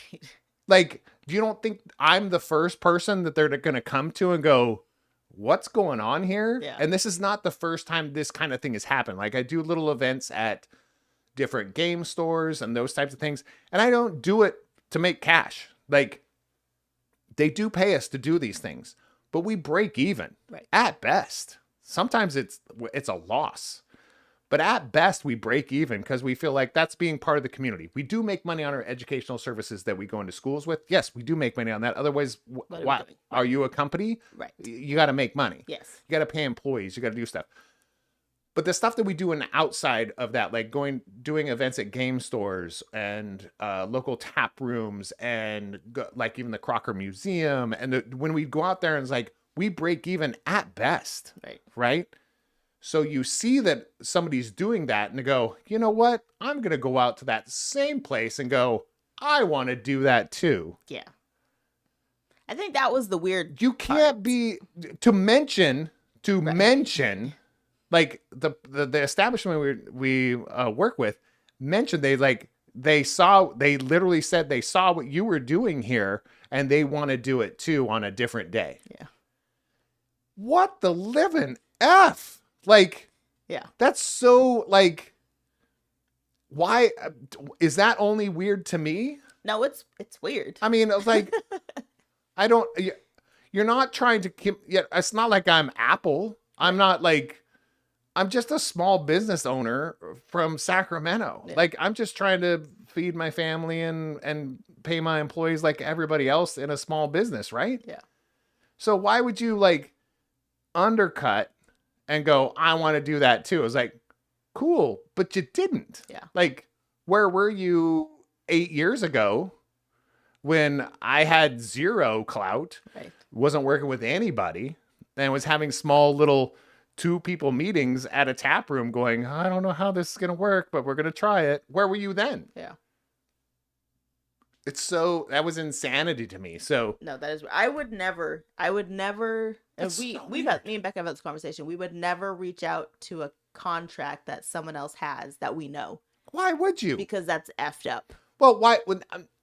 Like, do you don't think I'm the first person that they're going to come to and go, what's going on here? Yeah. And this is not the first time this kind of thing has happened. Like, I do little events at different game stores and those types of things, and I don't do it to make cash. Like, they do pay us to do these things, but we break even at best. Sometimes it's a loss, but at best we break even because we feel like that's being part of the community. We do make money on our educational services that we go into schools with. Yes, we do make money on that. Otherwise, why are you a company? Right. You got to make money. Yes. You got to pay employees. You got to do stuff. But the stuff that we do in the outside of that, like doing events at game stores and local tap rooms and like even the Crocker Museum, and when we go out there and it's like, we break even at best, right? So you see that somebody's doing that and they go, you know what? I'm going to go out to that same place and go, I want to do that too. Yeah. I think that was the weird You can't be, to mention, like the establishment we work with mentioned, they literally said they saw what you were doing here and they want to do it too on a different day. Yeah. What the living F? Like, yeah, that's so like, why is that only weird to me? No, it's weird. I mean, it's like, you're not trying to, it's not like I'm Apple. I'm not like, I'm just a small business owner from Sacramento. Yeah. Like, I'm just trying to feed my family and pay my employees like everybody else in a small business, right? Yeah. So why would you like undercut and go, I want to do that too? It's like, Cool, but you didn't. Yeah. Like, where were you 8 years ago when I had zero clout, Right. wasn't working with anybody, and was having small little 2-people meetings at a tap room going, I don't know how this is going to work, but we're going to try it. Where were you then? Yeah. That was insanity to me. So no, that is, I would never, That's me so and weird. Becca have had this conversation. We would never reach out to a contract that someone else has that we know, why would you? because that's effed up. Well, why?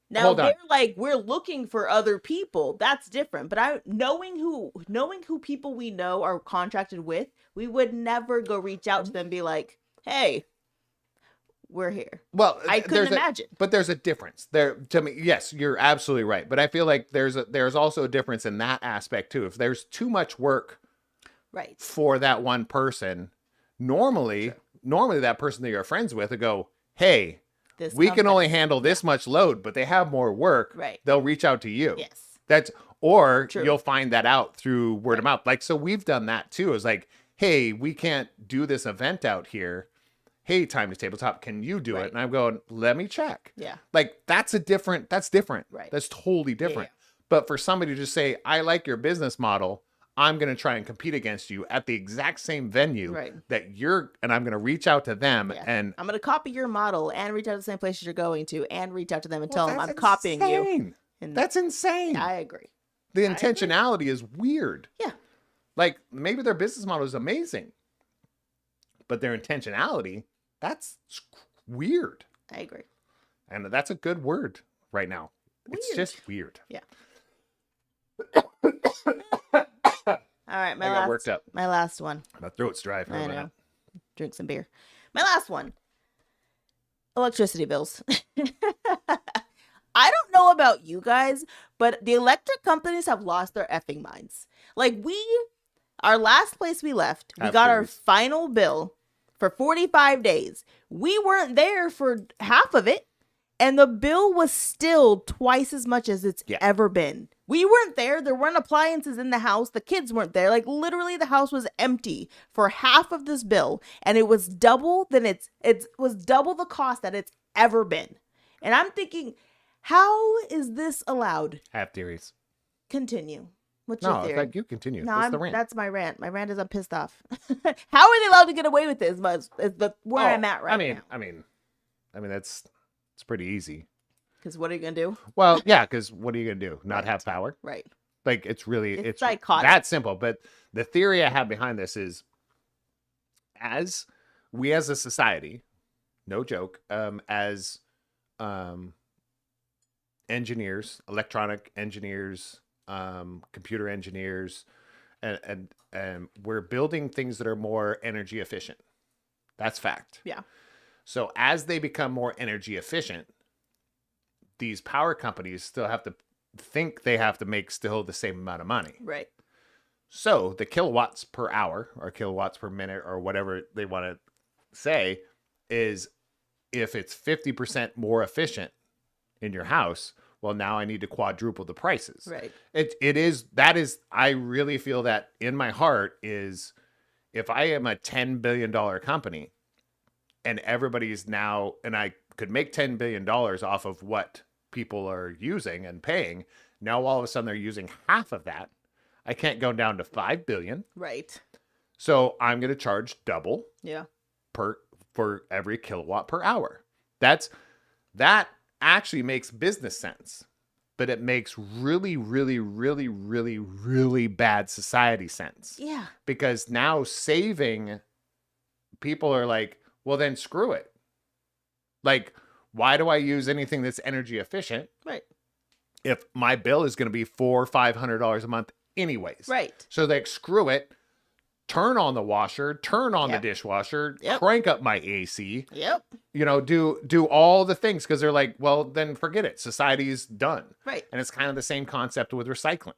Now hold on. they're like, we're looking for other people. That's different. But knowing who people we know are contracted with, we would never go reach out to them and be like, hey, we're here. Well, I couldn't imagine. But there's a difference there to me. Yes, you're absolutely right. But I feel like there's also a difference in that aspect too. If there's too much work, right, for that one person, normally that person that you're friends with will go, hey, we can only handle this much load, but they have more work. Right. They'll reach out to you. Yes. Or you'll find that out through word of mouth. Like, so we've done that too. It's like, hey, we can't do this event out here. Hey, Time to Tabletop, can you do it? And I'm going, let me check. Yeah. Like, that's different. Right. That's totally different. Yeah. But for somebody to just say, I like your business model, I'm going to try and compete against you at the exact same venue that and I'm going to reach out to them and I'm going to copy your model and reach out to the same places you're going to and reach out to them and tell them I'm copying you. And that's insane. I agree. The intentionality is weird. Yeah. Like, maybe their business model is amazing, but their intentionality, that's weird. I agree. And that's a good word right now. Weird. It's just weird. Yeah. All right, I got worked up. My last one. My throat's dry for a minute. Know. Drink some beer. My last one. Electricity bills. I don't know about you guys, but the electric companies have lost their effing minds. Like, our last place we left, we got our final bill for 45 days. We weren't there for half of it, and the bill was still twice as much as it's ever been. We weren't there. There weren't appliances in the house. The kids weren't there. Like, literally, the house was empty for half of this bill, and it was double it was double the cost that it's ever been. And I'm thinking, how is this allowed? I have theories. Continue. What's your theory? No, like, you continue. No, the rant. That's my rant. My rant is I'm pissed off. How are they allowed to get away with this? Is where I'm at right now. I mean, it's pretty easy. Because what are you gonna do? Well, yeah. Because what are you gonna do? Not have power? Right. Like, it's psychotic. That simple. But the theory I have behind this is, as a society, no joke, as engineers, electronic engineers, computer engineers, and we're building things that are more energy efficient. That's fact. Yeah. So as they become more energy efficient, these power companies still have to think they have to make still the same amount of money. Right. So the kilowatts per hour or kilowatts per minute or whatever they want to say is, if it's 50% more efficient in your house, well, now I need to quadruple the prices. Right. I really feel that in my heart is, if I am a $10 billion company and everybody's now, and I could make $10 billion off of what people are using and paying, now all of a sudden they're using half of that. I can't go down to 5 billion. Right. So I'm going to charge double. Yeah. For every kilowatt per hour. That actually makes business sense, but it makes really, really, really, really, really bad society sense. Yeah. Because now saving, people are like, well, then screw it. Like, why do I use anything that's energy efficient? Right. If my bill is going to be $400 or $500 a month anyways. Right. So they screw it. Turn on the washer, turn on the dishwasher, crank up my AC. Yep. Do all the things, because they're like, well, then forget it. Society's done. Right. And it's kind of the same concept with recycling.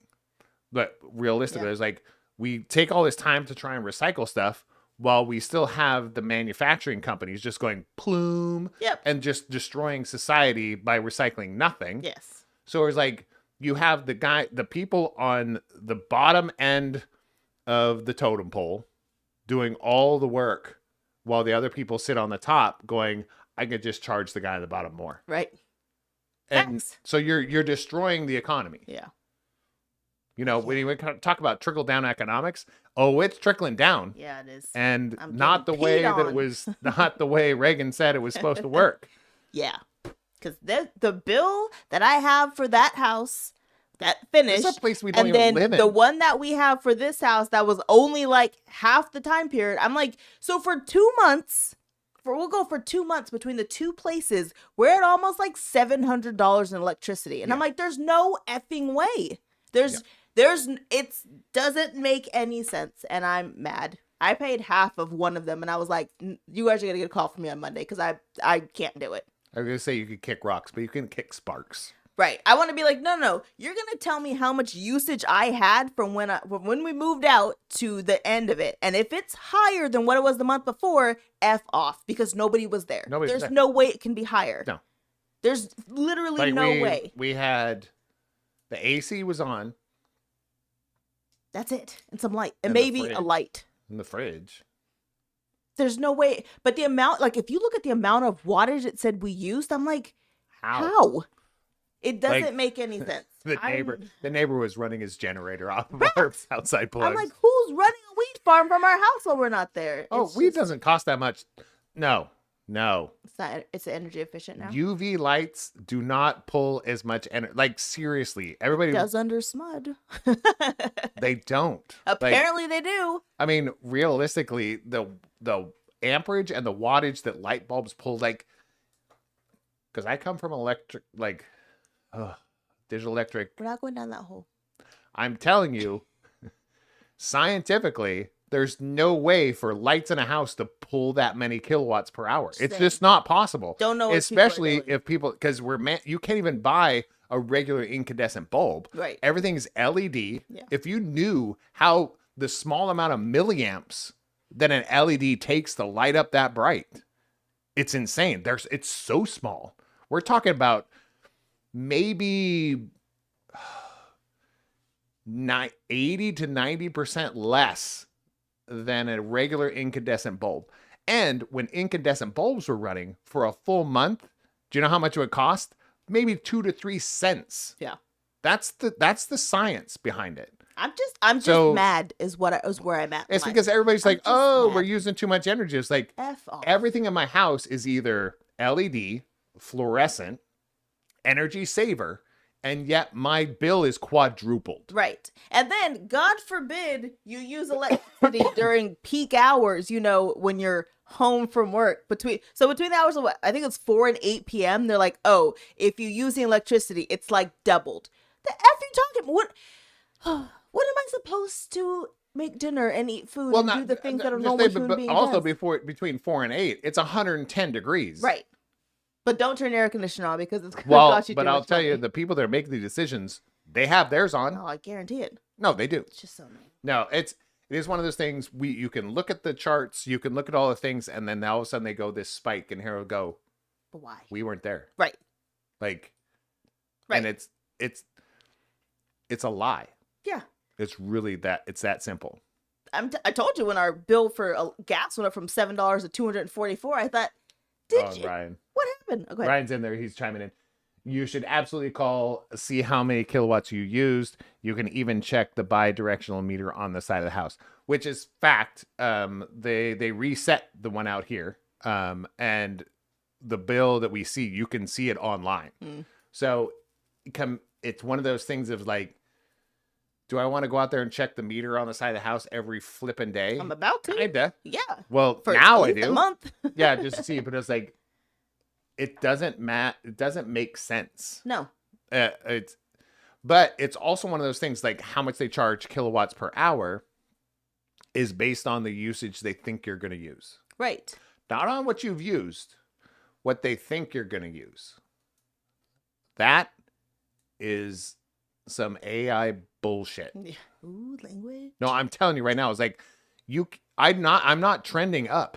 But realistically, it's like, we take all this time to try and recycle stuff while we still have the manufacturing companies just going plume and just destroying society by recycling nothing. Yes. So it's like, you have the people on the bottom end of the totem pole doing all the work while the other people sit on the top going, I could just charge the guy at the bottom more. Right. And so you're destroying the economy. Yeah. You know, when you talk about trickle down economics, it's trickling down. Yeah, it is. And not the way that it was, not the way Reagan said it was supposed to work. Yeah. Because the bill that I have for that house that finished, it's a place we don't and even then live in. The one that we have for this house that was only like half the time period. I'm like, so for 2 months, we'll go for 2 months between the two places, we're at almost like $700 in electricity. And I'm like, there's no effing way. It doesn't make any sense. And I'm mad. I paid half of one of them, and I was like, you guys are going to get a call from me on Monday because I can't do it. I was going to say you could kick rocks, but you can kick sparks. Right. I want to be like, no. You're going to tell me how much usage I had from when we moved out to the end of it. And if it's higher than what it was the month before, F off, because nobody was there. There's no way it can be higher. No. There's literally no way. We had the AC was on. That's it. And some light. And maybe a light. In the fridge. There's no way. But the amount, like, if you look at the amount of wattage it said we used, I'm like, how? It doesn't make any sense. The neighbor was running his generator off of our outside plugs. I'm like, who's running a wheat farm from our house while we're not there? Wheat doesn't cost that much. No. It's energy efficient now. UV lights do not pull as much energy. Like, seriously, everybody does under SMUD. They don't. Apparently they do. I mean, realistically, the amperage and the wattage that light bulbs pull, like, because I come from electric, like, digital electric. We're not going down that hole. I'm telling you, scientifically, there's no way for lights in a house to pull that many kilowatts per hour. It's just not possible. Don't know. Especially if people, because you can't even buy a regular incandescent bulb. Right. Everything's LED. Yeah. If you knew how the small amount of milliamps that an LED takes to light up that bright, it's insane. It's so small. We're talking about maybe 80 to 90% less than a regular incandescent bulb. And when incandescent bulbs were running for a full month, do you know how much it would cost? Maybe 2 to 3 cents. Yeah. That's the science behind it. I'm just mad is where I'm at. It's because everybody's like, mad. We're using too much energy. It's like, F off. Everything in my house is either LED, fluorescent, energy saver, and yet my bill is quadrupled. Right. And then, God forbid, you use electricity during peak hours, when you're home from work. Between the hours of I think it's 4 and 8 p.m., they're like, if you're using electricity, it's like doubled. The F you talking? What am I supposed to make dinner and eat food and do the things that are normal human being also does? Between 4 and 8, it's 110 degrees. Right. But don't turn the air conditioner on because it's going to cost you too much I'll tell money. you, the people that are making the decisions, they have theirs on. Oh, I guarantee it. No, they do. It's just so mean. No, it is one of those things you can look at the charts, you can look at all the things, and then all of a sudden they go this spike, and here it'll go. But why? We weren't there. Right. Like, right. And it's a lie. Yeah. It's really it's that simple. I told you when our bill for gas went up from $7 to $244. I thought, did you? Ryan. What happened? Okay. Ryan's in there. He's chiming in. You should absolutely see how many kilowatts you used. You can even check the bi-directional meter on the side of the house, which is fact. They reset the one out here, and the bill that we see, you can see it online. So it's one of those things of like, do I want to go out there and check the meter on the side of the house every flipping day? I'm about to. Kinda. Yeah. Well, now I do. A month. Yeah, just to see. But it's like, it doesn't make sense. No. But it's also one of those things like how much they charge kilowatts per hour is based on the usage they think you're going to use. Right. Not on what you've used, what they think you're going to use. That is some AI bullshit. Yeah. Ooh, language. No, I'm telling you right now, it's like I'm not trending up.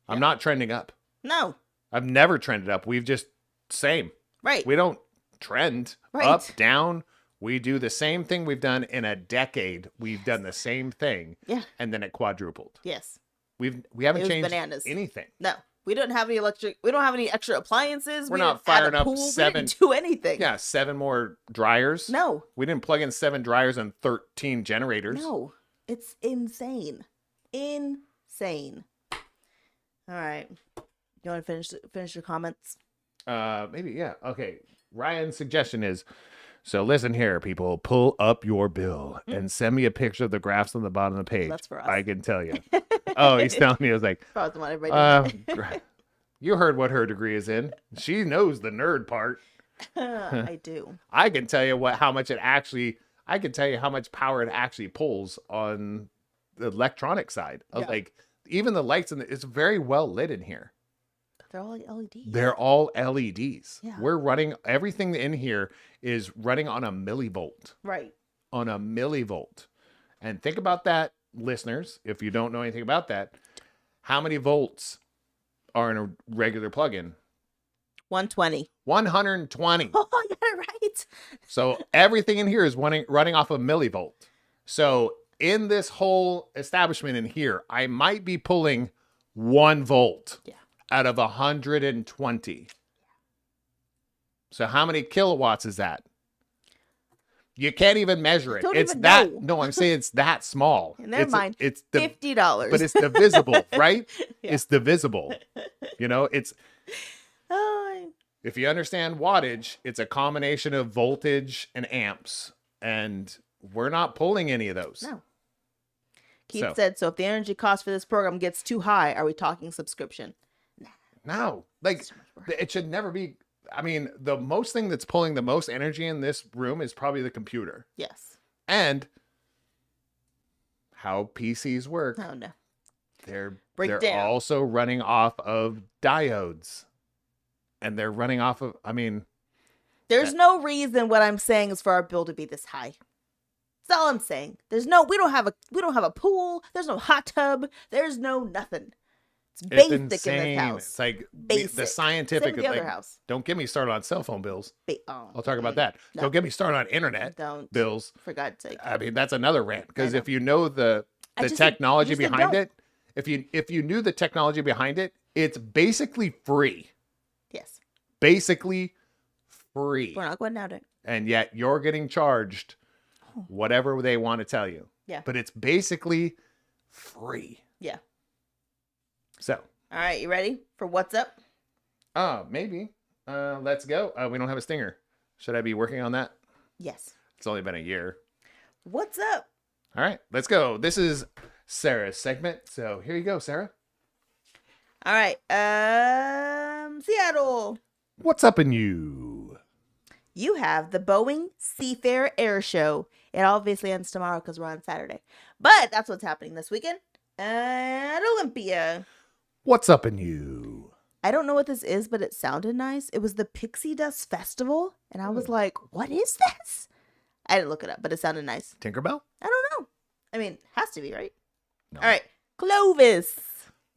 I'm not trending up. No. I've never trended up. We've just same. Right. We don't trend up, down. We do the same thing we've done in a decade. We've done the same thing. Yeah. And then it quadrupled. Yes. We haven't changed bananas. anything. No. We don't have any we don't have any extra appliances. We're not firing up 7. We didn't do anything. Yeah, 7 more dryers. No. We didn't plug in 7 dryers and 13 generators. No. It's insane. Insane. All right. You want to finish your comments? Maybe, yeah. Okay. Ryan's suggestion is, so listen here, people. Pull up your bill and send me a picture of the graphs on the bottom of the page. That's for us. I can tell you. Oh, he's telling me. I was like, probably what everybody you heard what her degree is in. She knows the nerd part. I do. I can tell you how much power it actually pulls on the electronic side. I was like, even the lights it's very well lit in here. They're all LEDs. They're all LEDs. Yeah. We're running, everything in here is running on a millivolt. Right. On a millivolt. And think about that, listeners, if you don't know anything about that. How many volts are in a regular plug-in? 120. 120. Oh, I got it right. So everything in here is running off a millivolt. So in this whole establishment in here, I might be pulling 1 volt. Yeah. Out of 120. So how many kilowatts is that? You can't even measure it. It's that. Know. No, I'm saying it's that small. Never mind. It's $50. But it's divisible, right? Yeah. It's divisible. You know, it's. If you understand wattage, it's a combination of voltage and amps, and we're not pulling any of those. No. Keith said, so if the energy cost for this program gets too high, are we talking subscription? No, like it should never be. I mean, the most thing that's pulling the most energy in this room is probably the computer. Yes. And how PCs work. Oh, no. They're also running off of diodes. And they're running off of, I mean. There's no reason what I'm saying is for our bill to be this high. That's all I'm saying. We don't have a pool. There's no hot tub. There's no nothing. It's basic in this house. It's like basic. The scientific. Same with the other house. Don't get me started on cell phone bills. I'll talk about that. No. Don't get me started on internet bills. For God's sake. I mean, that's another rant. Because if you know the technology behind it, if you knew the technology behind it, it's basically free. Yes. Basically free. We're not going down it. And yet you're getting charged whatever they want to tell you. Yeah. But it's basically free. Yeah. So. All right, you ready for what's up? Maybe. Let's go. We don't have a stinger. Should I be working on that? Yes. It's only been a year. What's up? All right, let's go. This is Sarah's segment. So here you go, Sarah. All right. Seattle. What's up in you? You have the Boeing Seafair Air Show. It obviously ends tomorrow because we're on Saturday. But that's what's happening this weekend at Olympia. What's up in you? I don't know what this is, but it sounded nice. It was the Pixie Dust Festival. And I was like, what is this? I didn't look it up, but it sounded nice. Tinkerbell? I don't know. I mean, has to be, right? No. All right. Clovis.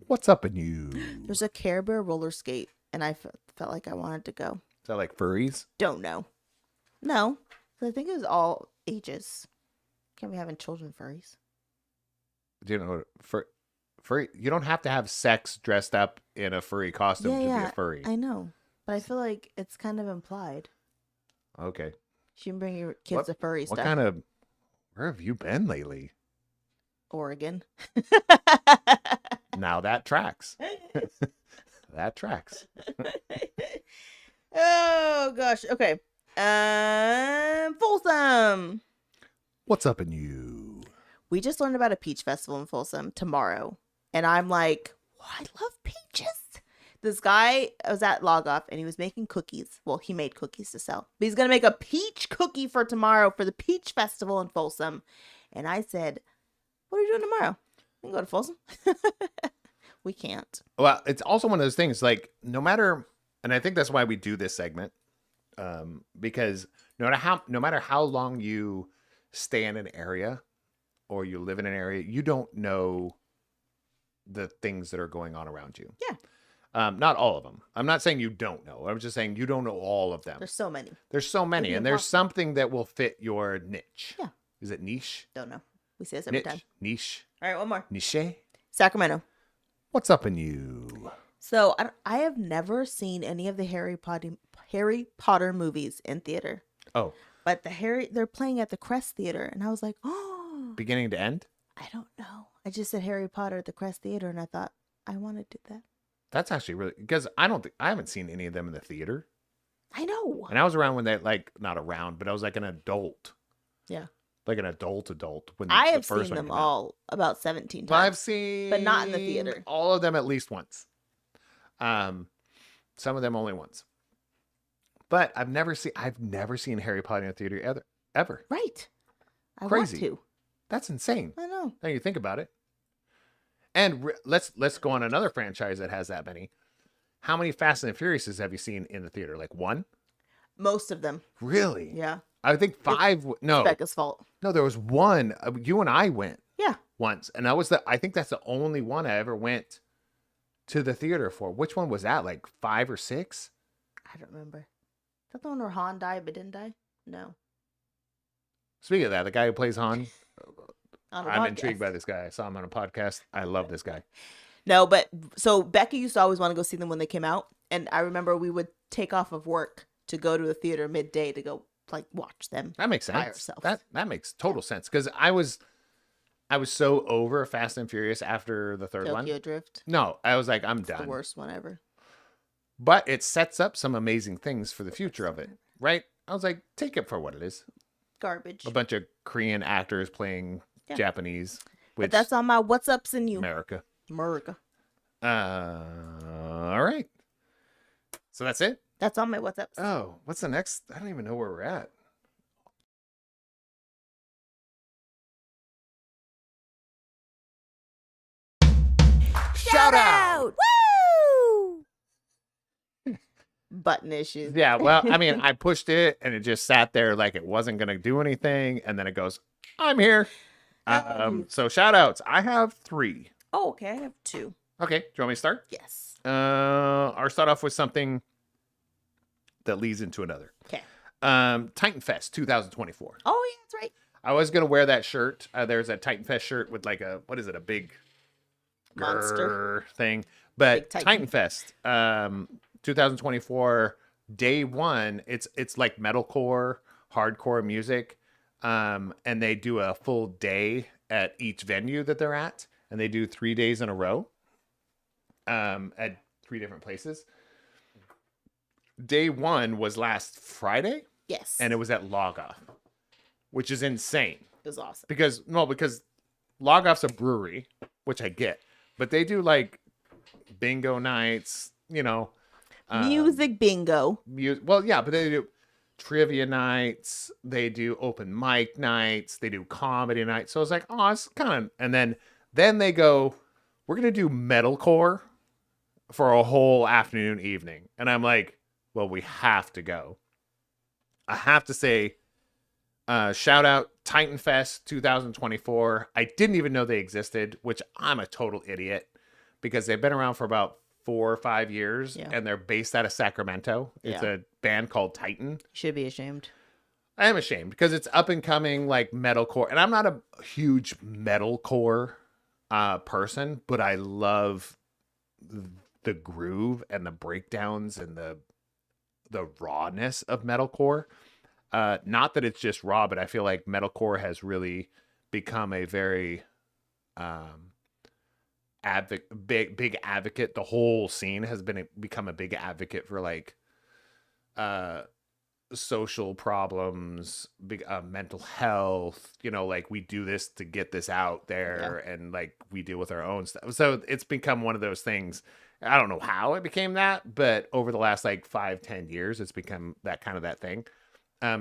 What's up in you? There's a Care Bear roller skate, and I felt like I wanted to go. Is that like furries? Don't know. No. I think it was all ages. Can't be having children furries. Do you know furry? You don't have to have sex dressed up in a furry costume to be a furry. I know, but I feel like it's kind of implied. Okay. You should bring your kids to furry stuff. Where have you been lately? Oregon. Now that tracks. That tracks. Oh gosh. Okay. Folsom. What's up in you? We just learned about a peach festival in Folsom tomorrow. And I'm like, oh, I love peaches. This guy was at Log Off and he was making cookies. Well, he made cookies to sell. But he's going to make a peach cookie for tomorrow for the peach festival in Folsom. And I said, what are you doing tomorrow? We can go to Folsom. We can't. Well, it's also one of those things like no matter, and I think that's why we do this segment. Because no matter how long you stay in an area or you live in an area, you don't know the things that are going on around you. Yeah. Not all of them. I'm not saying you don't know. I'm just saying you don't know all of them. There's so many. And there's something that will fit your niche. Yeah. Is it niche? Don't know. We say this every time. Niche. All right, one more. Niche. Sacramento. What's up in you? So I have never seen any of the Harry Potter movies in theater. Oh. But they're playing at the Crest Theater, and I was like, oh. Beginning to end? I don't know. I just said Harry Potter at the Crest Theater, and I thought I want to do that. That's actually really, because I haven't seen any of them in the theater. I know. And I was around when they, like, not around, but I was like an adult. Yeah. Like an adult when I have the first seen one them came out. all about 17 times. I've seen, but not in the theater. All of them at least once. Some of them only once. But I've never seen Harry Potter in the theater ever. Right. I Crazy. want to. That's insane. I know. Now you think about it. And let's go on another franchise that has that many. How many Fast and Furiouses have you seen in the theater? Like one? Most of them. Really? Yeah. I think 5. No. It's Becca's fault. No, there was one. You and I went. Yeah. Once, and I think that's the only one I ever went to the theater for. Which one was that? Like 5 or 6? I don't remember. Is that the one where Han died but didn't die? No. Speaking of that, the guy who plays Han, I'm podcast. intrigued by this guy. I saw him on a podcast. I love this guy. No, but so Becca used to always want to go see them when they came out, and I remember we would take off of work to go to the theater midday to go like watch them. That makes sense. By ourselves. That makes total sense, because I was so over Fast and Furious after the third one. Tokyo Drift. No, I was like, I'm done. The worst one ever. But it sets up some amazing things for the future of it, right? I was like, take it for what it is. Garbage. A bunch of Korean actors playing Japanese. Which, but that's on my What's Ups in You. America. All right. So that's it? That's on my What's Ups. Oh, what's the next? I don't even know where we're at. Shout out! Woo! Button issues. Yeah, well, I mean, I pushed it and it just sat there like it wasn't going to do anything. And then it goes, I'm here. So shout outs. I have 3. Oh, okay. I have 2. Okay. Do you want me to start? Yes. I'll start off with something that leads into another. Okay. Titan Fest 2024. Oh, yeah, that's right. I was going to wear that shirt. There's a Titan Fest shirt with like a big monster thing. But Big Titan Fest 2024, day 1, it's like metalcore, hardcore music. And they do a full day at each venue that they're at. And they do 3 days in a row at 3 different places. Day 1 was last Friday. Yes. And it was at Log Off, which is insane. It was awesome. Because Log Off's a brewery, which I get. But they do like bingo nights, music bingo. Well, yeah, but they do trivia nights. They do open mic nights. They do comedy nights. So I was like, oh, it's kind of. And then they go, we're going to do metalcore for a whole afternoon, evening. And I'm like, well, we have to go. I have to say, shout out Titan Fest 2024. I didn't even know they existed, which I'm a total idiot, because they've been around for about 4 or 5 years, and they're based out of Sacramento. It's a band called Titan. Should be ashamed. I am ashamed because it's up and coming like metalcore, and I'm not a huge metalcore person, but I love the groove and the breakdowns and the rawness of metalcore. Not that it's just raw, but I feel like metalcore has really become a very big advocate. The whole scene has become a big advocate for like social problems, big mental health. Like we do this to get this out there, and like we deal with our own stuff. So it's become one of those things. I don't know how it became that, but over the last like 5-10 years, it's become that kind of that thing.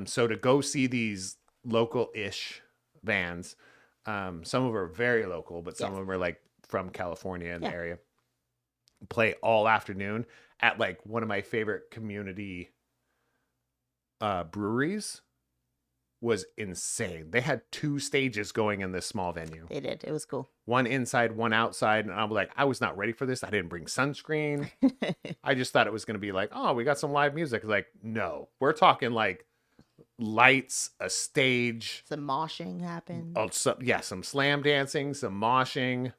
So to go see these local-ish bands, some of them are very local, but some of them are like from California in the area, play all afternoon at like one of my favorite community breweries was insane. They had 2 stages going in this small venue. They did. It was cool. One inside, one outside. And I was like, I was not ready for this. I didn't bring sunscreen. I just thought it was going to be like, oh, we got some live music. Like, no, we're talking like lights, a stage. Some moshing happened. Oh, some slam dancing, some moshing.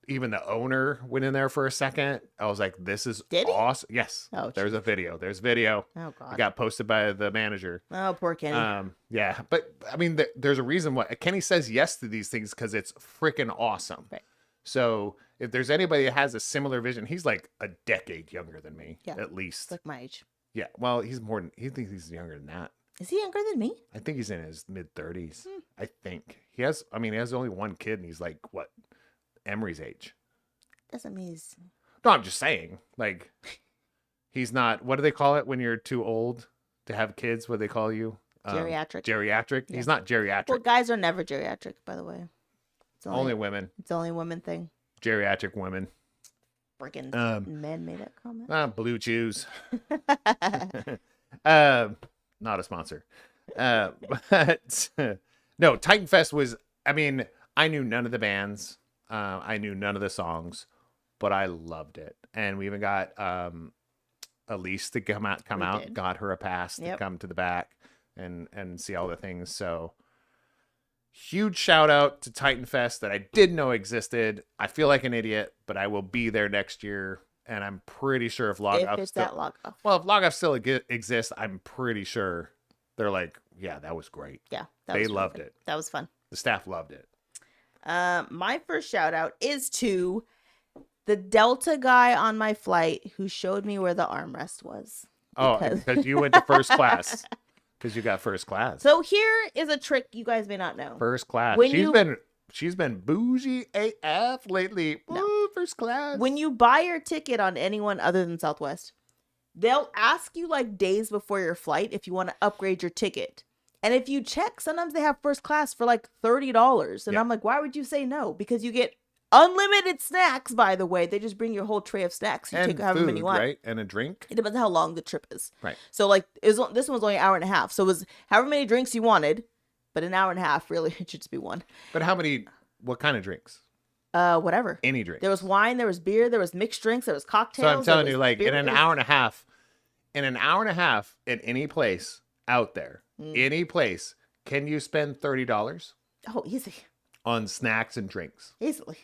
even the owner went in there for a second. I was like, this is awesome. Yes. Oh, there's a video. There's video. Oh, God. It got posted by the manager. Oh, poor Kenny. Yeah. But, I mean, there's a reason why. Kenny says yes to these things because it's freaking awesome. Right. So, if there's anybody that has a similar vision, he's like a decade younger than me, at least. It's like my age. Yeah. Well, he thinks he's younger than that. Is he younger than me? I think he's in his mid-30s. I think. He has only one kid, and he's like, what? Emery's age. Doesn't mean he's... No, I'm just saying. Like, he's not... What do they call it when you're too old to have kids? What do they call you? Geriatric. Geriatric? Yeah. He's not geriatric. Well, guys are never geriatric, by the way. It's only women. It's only a women thing. Geriatric women. Freaking men made that comment. Blue Chews. Not a sponsor. But no, Titan Fest was... I mean, I knew none of the bands. I knew none of the songs, but I loved it. And we even got Elise to come out, got her a pass to come to the back and see all the things. So huge shout out to Titan Fest that I didn't know existed. I feel like an idiot, but I will be there next year. And I'm pretty sure if Log Off still exists, I'm pretty sure they're like, yeah, that was great. Yeah. They loved it. That was fun. The staff loved it. My first shout out is to the Delta guy on my flight who showed me where the armrest was. Because you went to first class. Because you got first class. So here is a trick you guys may not know. First class. She's been bougie AF lately. No. Ooh, first class. When you buy your ticket on anyone other than Southwest, they'll ask you like days before your flight if you want to upgrade your ticket. And if you check, sometimes they have first class for like $30. And I'm like, why would you say no? Because you get unlimited snacks, by the way. They just bring your whole tray of snacks. You take however many you want. Right? And a drink. It depends how long the trip is. Right. So like this one was only an hour and a half. So it was however many drinks you wanted. But an hour and a half, really, it should just be one. But what kind of drinks? Whatever. Any drinks. There was wine, there was beer, there was mixed drinks, there was cocktails. So I'm telling you, like, in an hour and a half, at any place out there, any place, can you spend $30? Oh, easy. On snacks and drinks. Easily.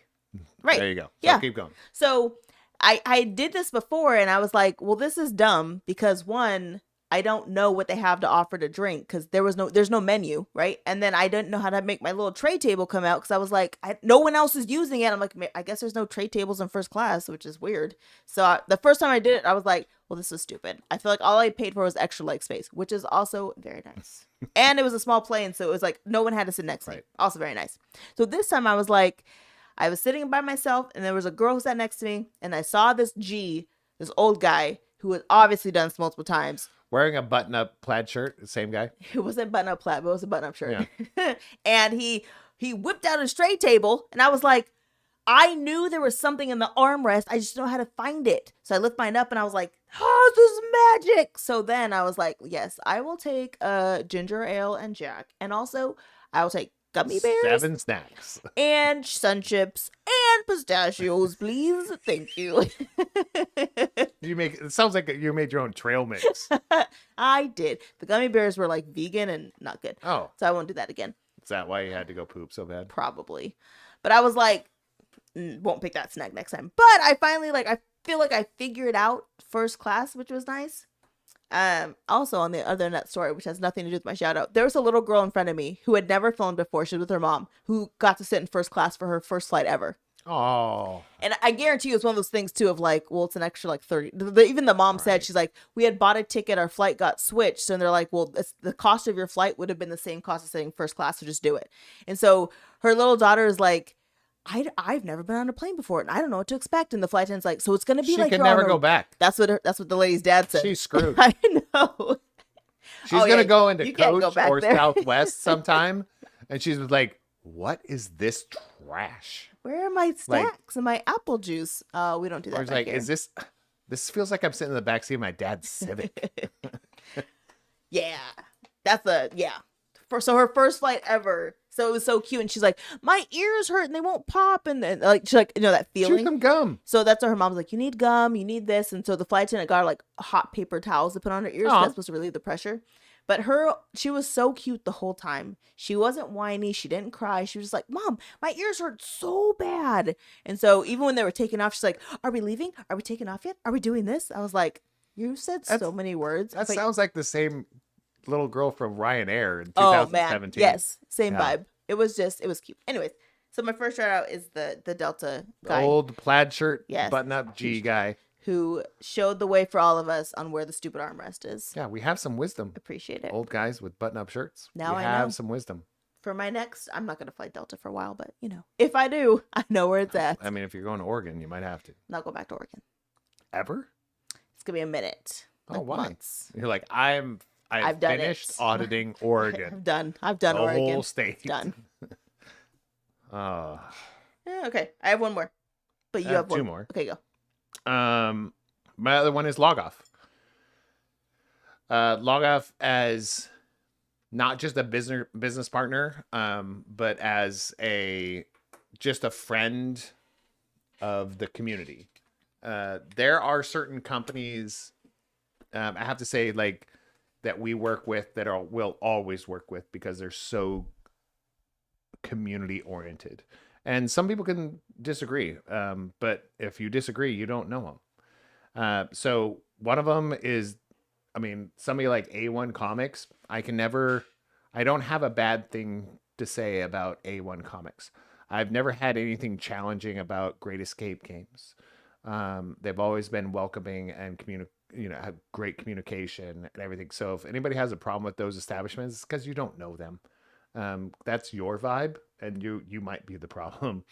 Right. There you go. So yeah. Keep going. So I did this before, and I was like, well, this is dumb because one, I don't know what they have to offer to drink because there's no menu, right? And then I didn't know how to make my little tray table come out because I was like, no one else is using it. I'm like, I guess there's no tray tables in first class, which is weird. So the first time I did it, I was like, well, this is stupid. I feel like all I paid for was extra leg space, which is also very nice. And it was a small plane, so it was like no one had to sit next to me. Also very nice. So this time I was like, I was sitting by myself, and there was a girl who sat next to me, and I saw this old guy who had obviously done this multiple times. Wearing a button-up plaid shirt, the same guy? It wasn't button-up plaid, but it was a button-up shirt. Yeah. And he whipped out a tray table, and I was like, I knew there was something in the armrest. I just didn't know how to find it. So I lift mine up, and I was like, oh, this is magic. So then I was like, yes, I will take ginger ale and Jack. And also, I will take gummy bears. 7 snacks. And sun chips and pistachios, please. Thank you. It sounds like you made your own trail mix. I did. The gummy bears were like vegan and not good. Oh. So I won't do that again. Is that why you had to go poop so bad? Probably. But I was like, won't pick that snack next time. But I finally I feel like I figured out first class, which was nice. Also on the other net story, which has nothing to do with my shout out, there was a little girl in front of me who had never flown before. She was with her mom, who got to sit in first class for her first flight ever. Oh. And I guarantee you it's one of those things too of like, well, it's an extra like 30. Even the mom said, she's like, we had bought a ticket, our flight got switched. And they're like, well, the cost of your flight would have been the same cost as sitting first class, so just do it. And so her little daughter is like, I've never been on a plane before, and I don't know what to expect. And the flight attendant's like, so it's gonna be like she can never go back. That's what the lady's dad said. She's screwed. I know. She's gonna go into Coach or there. Southwest sometime, and she's like, "What is this trash? Where are my snacks and my apple juice? We don't do that." Or it's like, here. Is this? This feels like I'm sitting in the backseat of my dad's Civic. Yeah, So her first flight ever. So it was so cute. And she's like, my ears hurt and they won't pop. And then like, she's like, that feeling. Shoot them gum. So that's what her mom's like, you need gum, you need this. And so the flight attendant got her like hot paper towels to put on her ears. That's supposed to relieve the pressure. But she was so cute the whole time. She wasn't whiny. She didn't cry. She was just like, Mom, my ears hurt so bad. And so even when they were taking off, she's like, are we leaving? Are we taking off yet? Are we doing this? I was like, you said so many words. That sounds like the same little girl from Ryanair in 2017. Oh, man. Yes. Same vibe. It was cute. Anyways, so my first shout out is the Delta guy. The old plaid shirt, button-up G guy. Who showed the way for all of us on where the stupid armrest is. Yeah, we have some wisdom. Appreciate it. Old guys with button-up shirts. Now we I have know. some wisdom. For my next, I'm not going to fly Delta for a while, but, if I do, I know where it's at. I mean, if you're going to Oregon, you might have to. Not go back to Oregon. Ever? It's going to be a minute. Oh, why? Months. You're like, I've finished auditing Oregon. I've done the Oregon. The whole state. Done. Yeah, okay, I have one more. But you have one. Two more. Okay, go. My other one is log off. Log off as not just a business partner, but as just a friend of the community. There are certain companies, I have to say, like, that we work with that will always work with because they're so community oriented. And some people can disagree, but if you disagree, you don't know them. So one of them is, somebody like A1 Comics. I don't have a bad thing to say about A1 Comics. I've never had anything challenging about Great Escape games. They've always been welcoming and have great communication and everything. So if anybody has a problem with those establishments, it's because you don't know them. That's your vibe, and you might be the problem.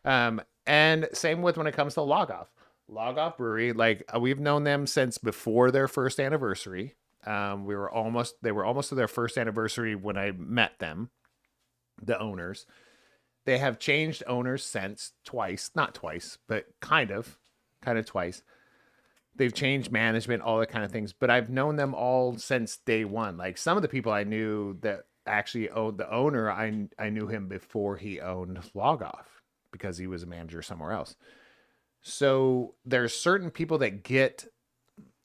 And same with when it comes to Log Off Brewery. Like, we've known them since before their first anniversary. They were almost to their first anniversary when I met them, the owners. They have changed owners since not twice, but kind of twice. They've changed management, all that kind of things. But I've known them all since day one. Like, some of the people I knew that actually owned the owner, I knew him before he owned Log Off because he was a manager somewhere else. So there's certain people that get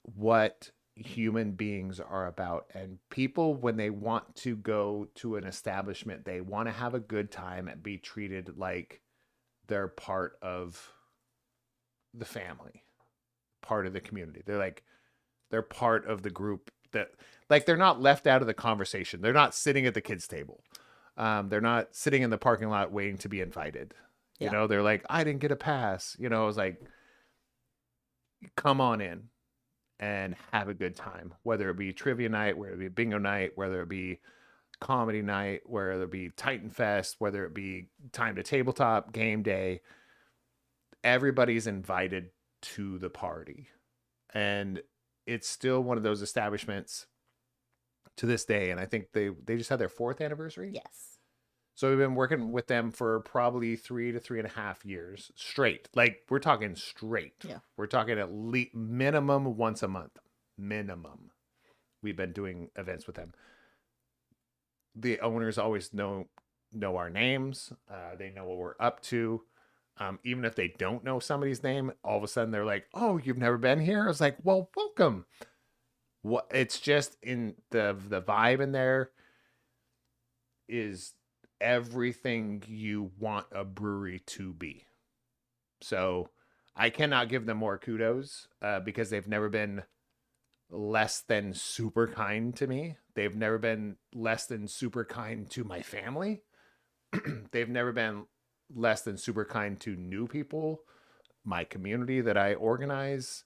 what human beings are about, and people, when they want to go to an establishment, they want to have a good time and be treated like they're part of the family, part of the community. They're part of the group, that, like, they're not left out of the conversation. They're not sitting at the kids' table. They're not sitting in the parking lot waiting to be invited. Yeah. They're like, I didn't get a pass. I was like, come on in and have a good time. Whether it be trivia night, whether it be bingo night, whether it be comedy night, whether it be Titan Fest, whether it be time to tabletop, game day. Everybody's invited to the party. And it's still one of those establishments to this day. And I think they just had their 4th anniversary. Yes. So we've been working with them for probably 3 to 3.5 years straight. Like, we're talking straight. Yeah. We're talking at least minimum once a month. Minimum. We've been doing events with them. The owners always know our names. They know what we're up to. Even if they don't know somebody's name, all of a sudden they're like, "Oh, you've never been here?" I was like, "Well, welcome." What? It's just in the vibe in there is everything you want a brewery to be. So I cannot give them more kudos because they've never been less than super kind to me. They've never been less than super kind to my family. They've never been less than super kind to new people, my community that I organize.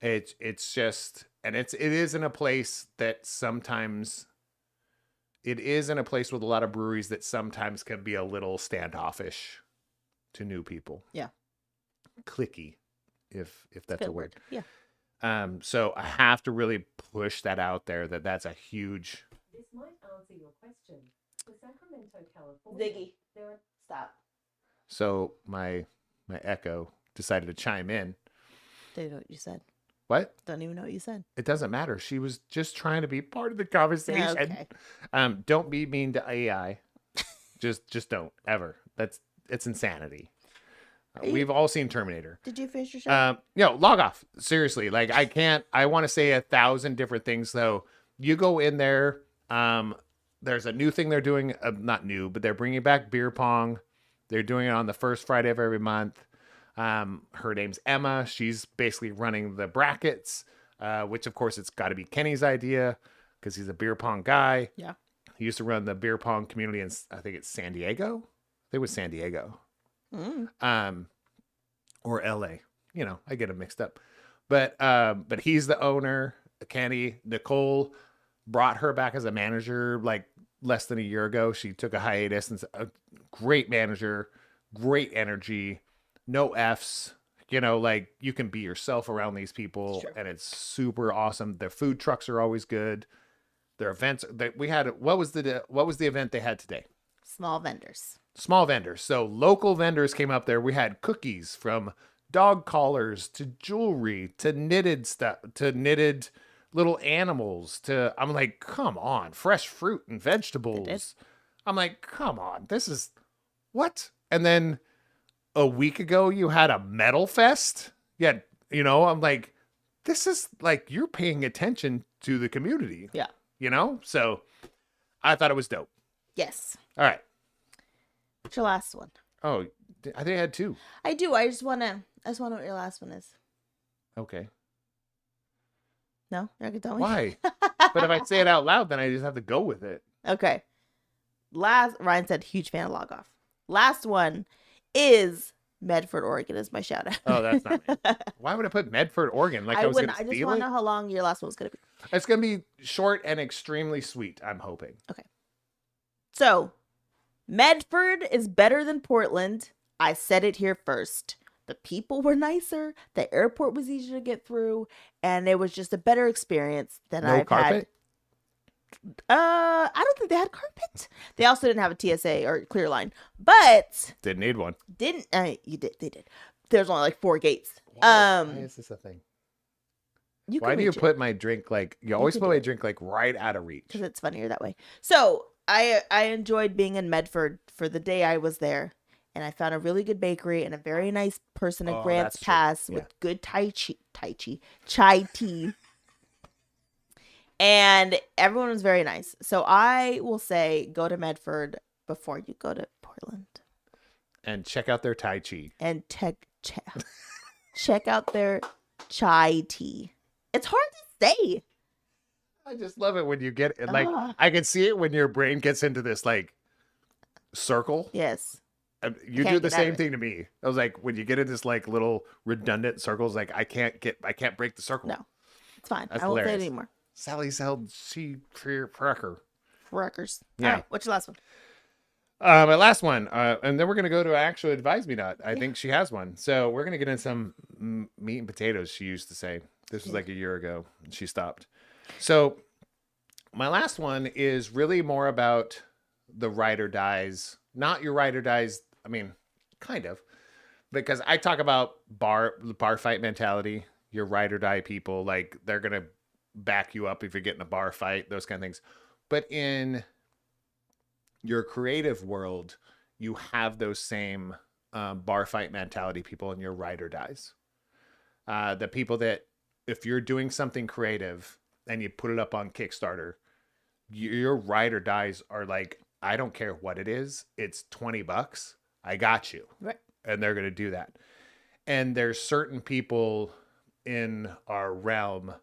It's just, and it is in a place that sometimes, it is in a place with a lot of breweries that sometimes can be a little standoffish to new people. Yeah. Clicky, if that's a word. Yeah. So I have to really push that out there, that's a huge. This might answer your question. For Sacramento, California. Ziggy, stop. So my echo decided to chime in. Don't know what you said. What? Don't even know what you said. It doesn't matter. She was just trying to be part of the conversation. Okay. Don't be mean to AI. just don't ever. It's insanity. We've all seen Terminator. Did you finish your show? Log off. Seriously. Like, I want to say 1,000 different things though. You go in there There's a new thing they're doing, not new, but they're bringing back beer pong. They're doing it on the first Friday of every month. Her name's Emma. She's basically running the brackets, which of course it's got to be Kenny's idea because he's a beer pong guy. Yeah. He used to run the beer pong community in, I think it's San Diego. I think it was San Diego. Or LA. You know, I get them mixed up. But he's the owner, Kenny. Nicole brought her back as a manager like less than a year ago. She took a hiatus and a great manager, great energy, no F's. You know, like you can be yourself around these people, and it's super awesome. Their food trucks are always good. Their events that we had. What was the event they had today? Small vendors. Small vendors. So local vendors came up there. We had cookies from dog collars to jewelry to knitted stuff to knitted little animals to. I'm like, come on, fresh fruit and vegetables. I'm like, come on, this is what? And then a week ago, you had a metal fest. Yeah, you know, I'm like, this is like you're paying attention to the community. Yeah. You know, so I thought it was dope. Yes. All right. What's your last one? Oh, I think I had two. I do. I just want to know what your last one is. Okay. No? You're not going to tell me? Why? But if I say it out loud, then I just have to go with it. Okay. Ryan said, huge fan of Log Off. Last one is Medford, Oregon is my shout out. Oh, that's not me. Why would I put Medford, Oregon? Like I was going to steal it? I just want to know how long your last one was going to be. It's going to be short and extremely sweet, I'm hoping. Okay. So, Medford is better than Portland. I said it here first. The people were nicer. The airport was easier to get through. And it was just a better experience than I've carpet? had. I don't think they had carpet. They also didn't have a TSA or clear line. But Didn't need one. they did. There's only like 4 gates. Why is this a thing? Why do you put my drink like you always put my drink like right out of reach? Because it's funnier that way. So I enjoyed being in Medford for the day I was there, and I found a really good bakery and a very nice person at Grants Pass with good chai tea. And everyone was very nice. So I will say go to Medford before you go to Portland. And check out their Tai Chi. And check out their chai tea. It's hard to say. I just love it when you get it. Like, I can see it when your brain gets into this, like, circle. Yes. You do the same thing to me. I was like, when you get in this, like, little redundant circles, like, I can't break the circle. No. It's fine. That's I won't hilarious. say it anymore. Sally's held Frecker. Freckers. Yeah. All right. What's your last one? My last one, and then we're gonna go to actual advise me not. I think she has one, so we're gonna get in some meat and potatoes. She used to say this was like a year ago, and she stopped. So my last one is really more about the ride or dies, not your ride or dies. I mean, kind of, because I talk about bar fight mentality. Your ride or die people, like they're gonna back you up if you're getting a bar fight, those kind of things. But in your creative world, you have those same bar fight mentality people in your ride or dies. The people that if you're doing something creative and you put it up on Kickstarter, your ride or dies are like, I don't care what it is. It's $20. I got you. Right. And they're going to do that. And there's certain people in our realm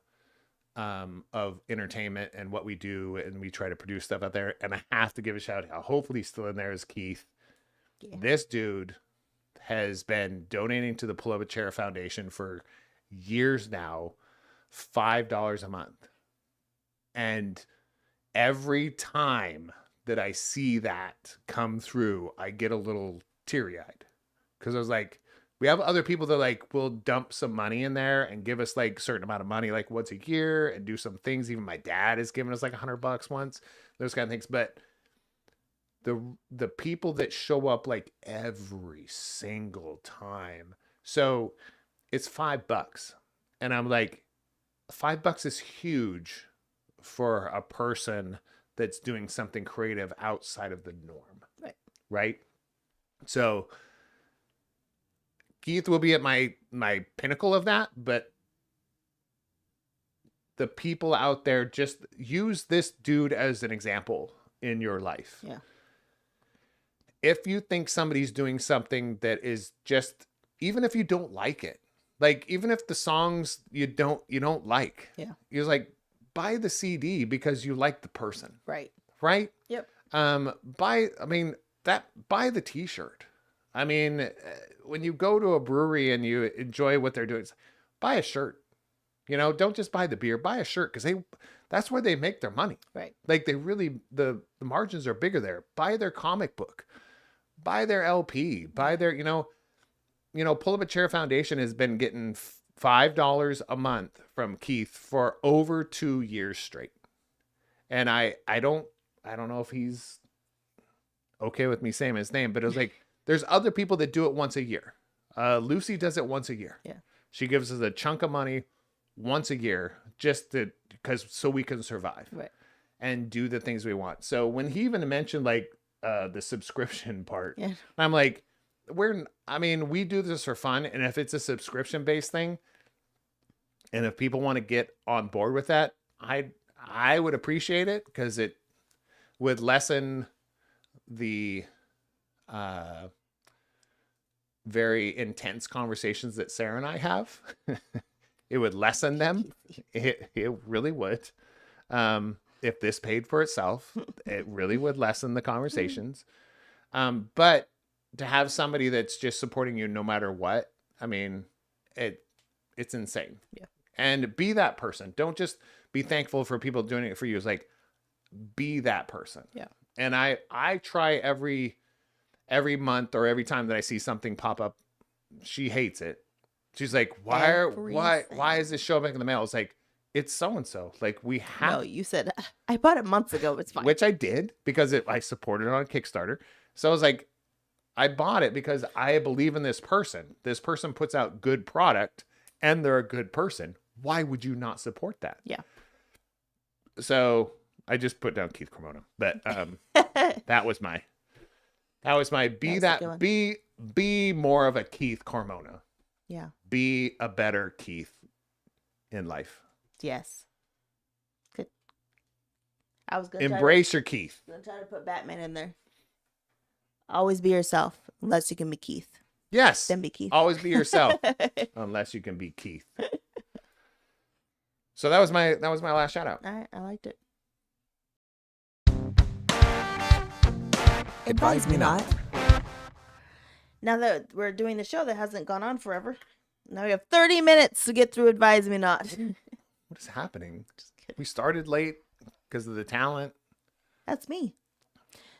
of entertainment and what we do, and we try to produce stuff out there. And I have to give a shout out. Hopefully, still in there is Keith. Yeah. This dude has been donating to the Pull Up a Chair Foundation for years now, $5 a month. And every time that I see that come through, I get a little teary-eyed because I was like, we have other people that like will dump some money in there and give us like a certain amount of money, like once a year, and do some things. Even my dad has given us like $100 once, those kind of things. But the people that show up like every single time, so it's $5, and I'm like, $5 is huge for a person that's doing something creative outside of the norm, right? So Keith will be at my pinnacle of that, but the people out there, just use this dude as an example in your life. Yeah. If you think somebody's doing something that is just, even if you don't like it, like even if the songs you don't like, Yeah. you're like, buy the CD because you like the person. Right. Right? Yep. Buy the t-shirt. I mean, when you go to a brewery and you enjoy what they're doing, buy a shirt. You know, don't just buy the beer, buy a shirt, because that's where they make their money. Right. Like they really, the margins are bigger there. Buy their comic book, buy their LP, buy their, Pull Up a Chair Foundation has been getting $5 a month from Keith for over 2 years straight. And I don't know if he's okay with me saying his name, but it was like, there's other people that do it once a year. Lucy does it once a year. Yeah. She gives us a chunk of money once a year so we can survive. Right. And do the things we want. So when he even mentioned like the subscription part, yeah. I'm like, we do this for fun. And if it's a subscription based thing, and if people want to get on board with that, I would appreciate it, because it would lessen the very intense conversations that Sarah and I have. It would lessen them. It really would. If this paid for itself, it really would lessen the conversations. But to have somebody that's just supporting you no matter what, I mean, it's insane. Yeah. And be that person. Don't just be thankful for people doing it for you. It's like, be that person. Yeah. And I try every month or every time that I see something pop up. She hates it. She's like, why is this show back in the mail? It's like, it's so-and-so. Like, we have. No, you said, I bought it months ago. It's fine. Which I did, because I supported it on Kickstarter. So I was like, I bought it because I believe in this person. This person puts out good product and they're a good person. Why would you not support that? Yeah. So I just put down Keith Cremona, but that was my be more of a Keith Cremona. Yeah. Be a better Keith in life. Yes. Good. I was gonna embrace your Keith. I'm gonna try to put Batman in there. Always be yourself, unless you can be Keith. Yes. Then be Keith. Always be yourself, unless you can be Keith. So that was my last shout out. All right, I liked it. Advise me not. Now that we're doing the show that hasn't gone on forever, now we have 30 minutes to get through Advise Me Not. What is happening? We started late because of the talent. That's me.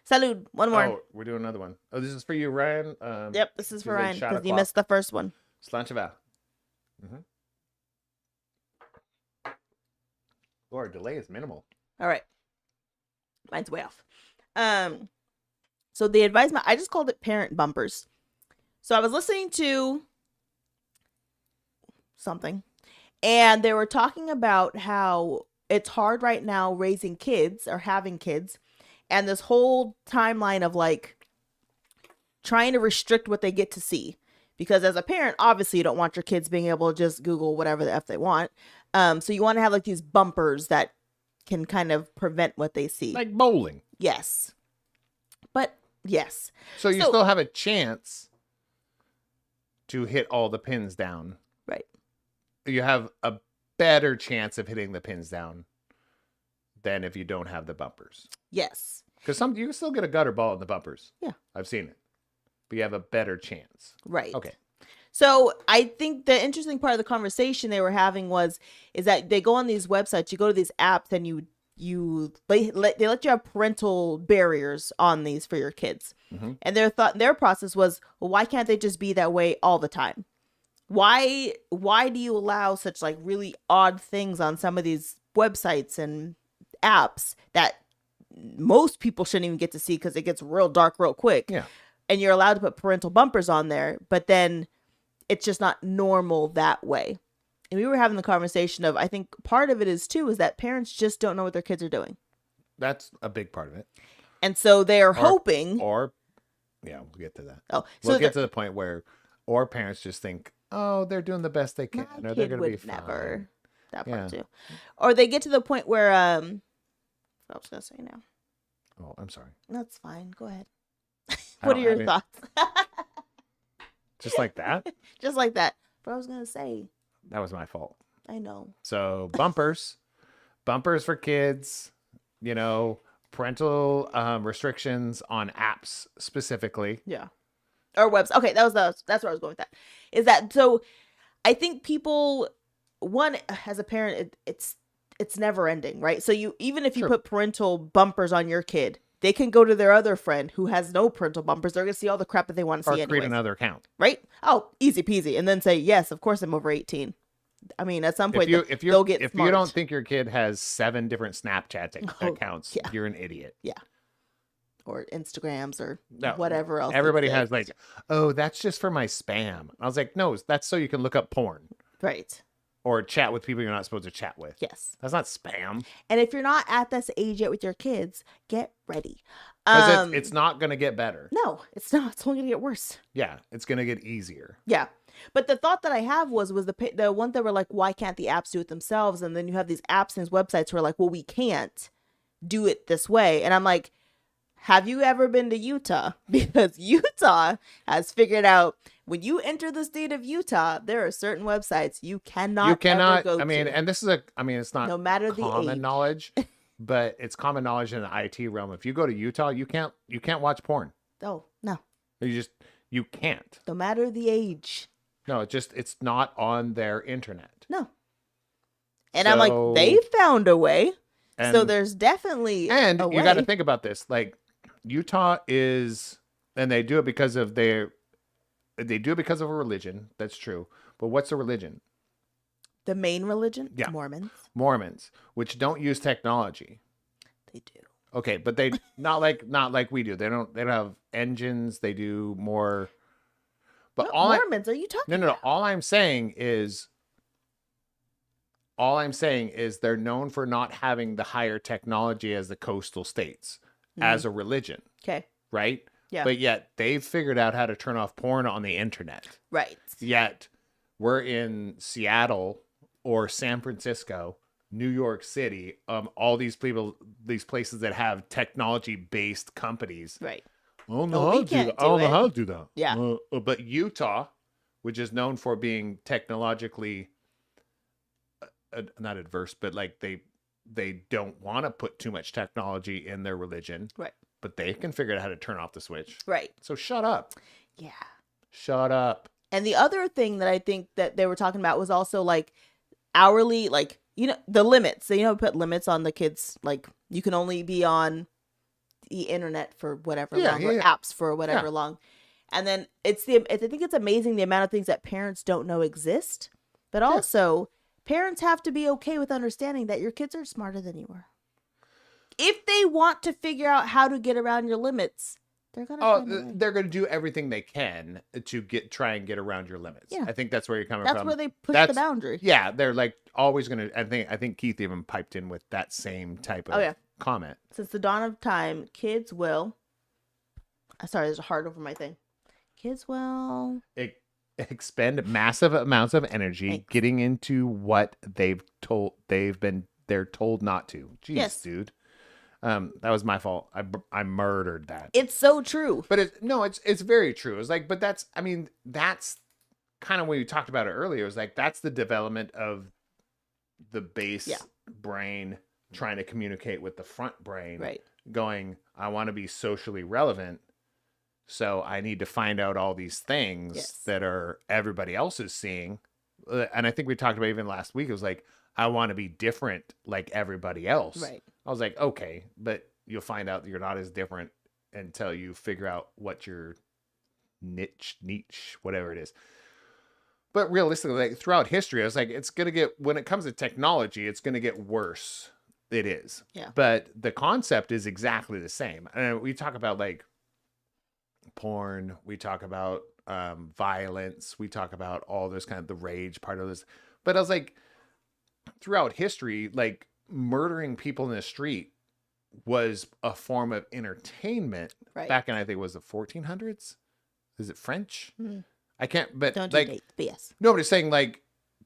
Salud. One more. Oh, we're doing another one. Oh, this is for you, Ryan. Yep, this is for Ryan because you missed the first one. Slancheva. Lord, delay is minimal. All right. Mine's way off. So the advisement, I just called it parent bumpers. So I was listening to something, and they were talking about how it's hard right now raising kids or having kids, and this whole timeline of like trying to restrict what they get to see. Because as a parent, obviously you don't want your kids being able to just Google whatever the F they want. So you want to have like these bumpers that can kind of prevent what they see. Like bowling. Yes. But yes. So you still have a chance to hit all the pins down. Right. You have a better chance of hitting the pins down than if you don't have the bumpers. Yes. Because you can still get a gutter ball in the bumpers. Yeah. I've seen it. But you have a better chance. Right. Okay. So I think the interesting part of the conversation they were having is that they go on these websites, you go to these apps, and they let you have parental barriers on these for your kids. Mm-hmm. And their process was, well, why can't they just be that way all the time? Why do you allow such like really odd things on some of these websites and apps that most people shouldn't even get to see because it gets real dark real quick? Yeah. And you're allowed to put parental bumpers on there, but then it's just not normal that way. And we were having the conversation of, I think part of it is that parents just don't know what their kids are doing. That's a big part of it. And so they're hoping. Yeah, we'll get to that. Oh, so we'll get to the point where, or parents just think, oh, they're doing the best they can, or they're going to be fine. Never. that part too. Or they get to the point where what I was gonna say now. Oh, I'm sorry. That's fine. Go ahead. What are your thoughts? Just like that? Just like that. But I was gonna say. That was my fault. I know. So bumpers for kids, you know, parental restrictions on apps specifically. Yeah. Or websites. Okay, that's where I was going with that. Is that so? I think people, one, as a parent, it's never ending, right? So even if you put parental bumpers on your kid, they can go to their other friend who has no parental bumpers. They're gonna see all the crap that they want to see. Or create another account, right? Oh, easy peasy, and then say yes. Of course, I'm over 18. I mean, at some point, if they'll get if smart. you don't think your kid has 7 different Snapchat accounts, you're an idiot. Yeah. Or Instagrams or whatever else. Everybody has like, oh, that's just for my spam. I was like, no, that's so you can look up porn. Right. Or chat with people you're not supposed to chat with. Yes. That's not spam. And if you're not at this age yet with your kids, get ready. Because it's not going to get better. No, it's not. It's only going to get worse. Yeah, it's going to get easier. Yeah. But the thought that I have was the one that were like, why can't the apps do it themselves? And then you have these apps and these websites who are like, well, we can't do it this way. And I'm like, have you ever been to Utah? Because Utah has figured out when you enter the state of Utah, there are certain websites you cannot ever go to. And this is it's not no matter the common age. knowledge, but it's common knowledge in the IT realm. If you go to Utah, you can't watch porn. Oh, no. You can't. No matter the age. No, it's not on their internet. No. And I'm like, they found a way. So there's definitely a way. You got to think about this. Like Utah is, and they do it because of a religion. That's true. But what's a religion? The main religion? Yeah. Mormons, which don't use technology. They do. Okay, but they not like we do. They don't have engines. They do more. But Mormons, are you talking? No. All I'm saying is they're known for not having the higher technology as the coastal states as a religion. Okay. Right? Yeah. But yet they've figured out how to turn off porn on the internet. Right. Yet we're in Seattle or San Francisco, New York City, all these places that have technology-based companies. Right. I don't know how to do that. Yeah. But Utah, which is known for being technologically not adverse, but like they don't want to put too much technology in their religion. Right. But they can figure out how to turn off the switch. Right. So shut up. Yeah. Shut up. And the other thing that I think that they were talking about was also like hourly, like, the limits. So, put limits on the kids. Like you can only be on the internet for whatever long, or apps for whatever long. And then I think it's amazing the amount of things that parents don't know exist, but also parents have to be okay with understanding that your kids are smarter than you are. If they want to figure out how to get around your limits, they're gonna do everything they can to try and get around your limits. Yeah. I think that's where you're coming from. That's where they push the boundary. Yeah, they're like always gonna. I think Keith even piped in with that same type of comment. Since the dawn of time, kids will. Sorry, there's a heart over my thing. Kids will expend massive amounts of energy getting into what they're told not to. Jeez, dude. That was my fault. I murdered that. It's so true. But it's very true. It's like, but that's kind of when you talked about it earlier. It was like, that's the development of the base brain trying to communicate with the front brain. Right. Going, I want to be socially relevant. So I need to find out all these things that are everybody else is seeing. And I think we talked about even last week. It was like, I want to be different like everybody else. Right. I was like, okay, but you'll find out that you're not as different until you figure out what your niche, whatever it is. But realistically, like throughout history, I was like, when it comes to technology, it's going to get worse. It is. Yeah. But the concept is exactly the same. And we talk about like porn, we talk about violence, we talk about all this kind of the rage part of this. But I was like, throughout history, like murdering people in the street was a form of entertainment back in, I think it was the 1400s. Is it French? I can't, but don't like, do dates, but yes. Nobody's saying like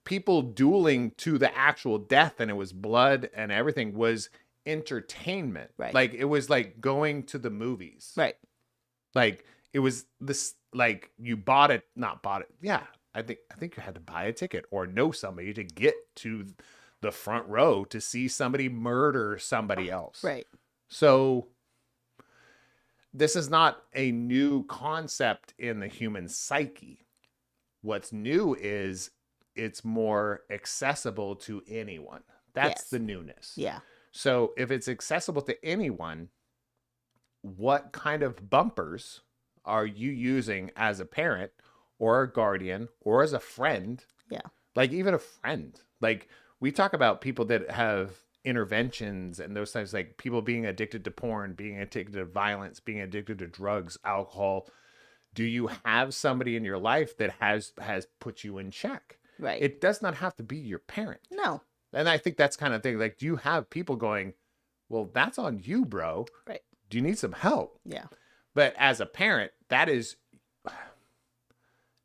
people dueling to the actual death and it was blood and everything was entertainment. Right. Like it was like going to the movies. Right. Like it was this, like you bought it, not bought it. Yeah. I think you had to buy a ticket or know somebody to get to the front row to see somebody murder somebody else. Right. So this is not a new concept in the human psyche. What's new is it's more accessible to anyone. That's the newness. Yeah. So if it's accessible to anyone, what kind of bumpers are you using as a parent or a guardian or as a friend? Yeah. Like even a friend. Like we talk about people that have interventions and those things, like people being addicted to porn, being addicted to violence, being addicted to drugs, alcohol. Do you have somebody in your life that has put you in check? Right. It does not have to be your parent. No. And I think that's kind of thing. Like, do you have people going, well, that's on you, bro. Right. Do you need some help? Yeah. But as a parent, that is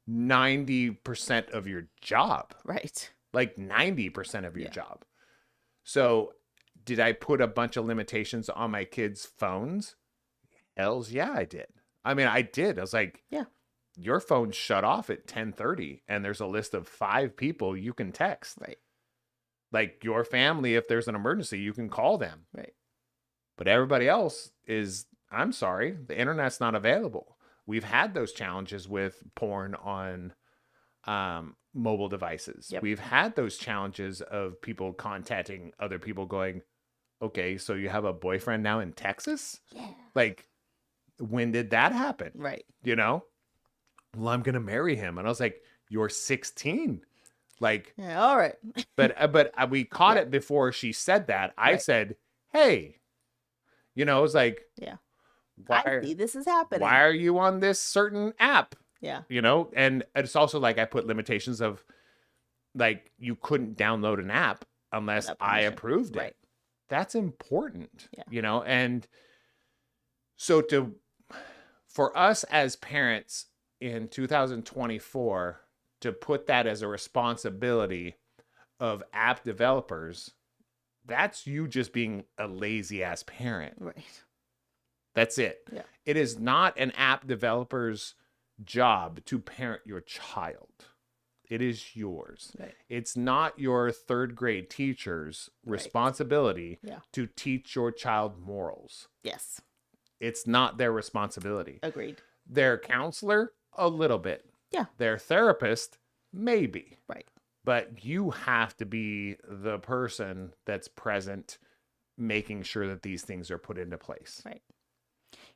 90% of your job. Right. Like 90% of your job. So did I put a bunch of limitations on my kids' phones? Hells yeah, I did. I mean, I did. I was like, yeah, your phone shut off at 10:30 and there's a list of 5 people you can text. Right. Like your family, if there's an emergency, you can call them. Right. But everybody else is, I'm sorry, the internet's not available. We've had those challenges with porn on mobile devices. Yep. We've had those challenges of people contacting other people going, okay, so you have a boyfriend now in Texas? Yeah. Like, when did that happen? Right. You know? Well, I'm going to marry him. And I was like, you're 16. Like, yeah, all right. but we caught it before she said that. I said, hey, you know, it was like, yeah, why, I see this is happening. Why are you on this certain app? Yeah. You know, and it's also like I put limitations of like you couldn't download an app unless I approved it. Right. That's important. Yeah. You know, and so for us as parents in 2024 to put that as a responsibility of app developers, that's you just being a lazy ass parent. Right. That's it. Yeah. It is not an app developer's job to parent your child. It is yours. Right. It's not your 3rd grade teacher's responsibility to teach your child morals. Yes. It's not their responsibility. Agreed. Their counselor, a little bit. Yeah. Their therapist, maybe. Right. But you have to be the person that's present, making sure that these things are put into place. Right.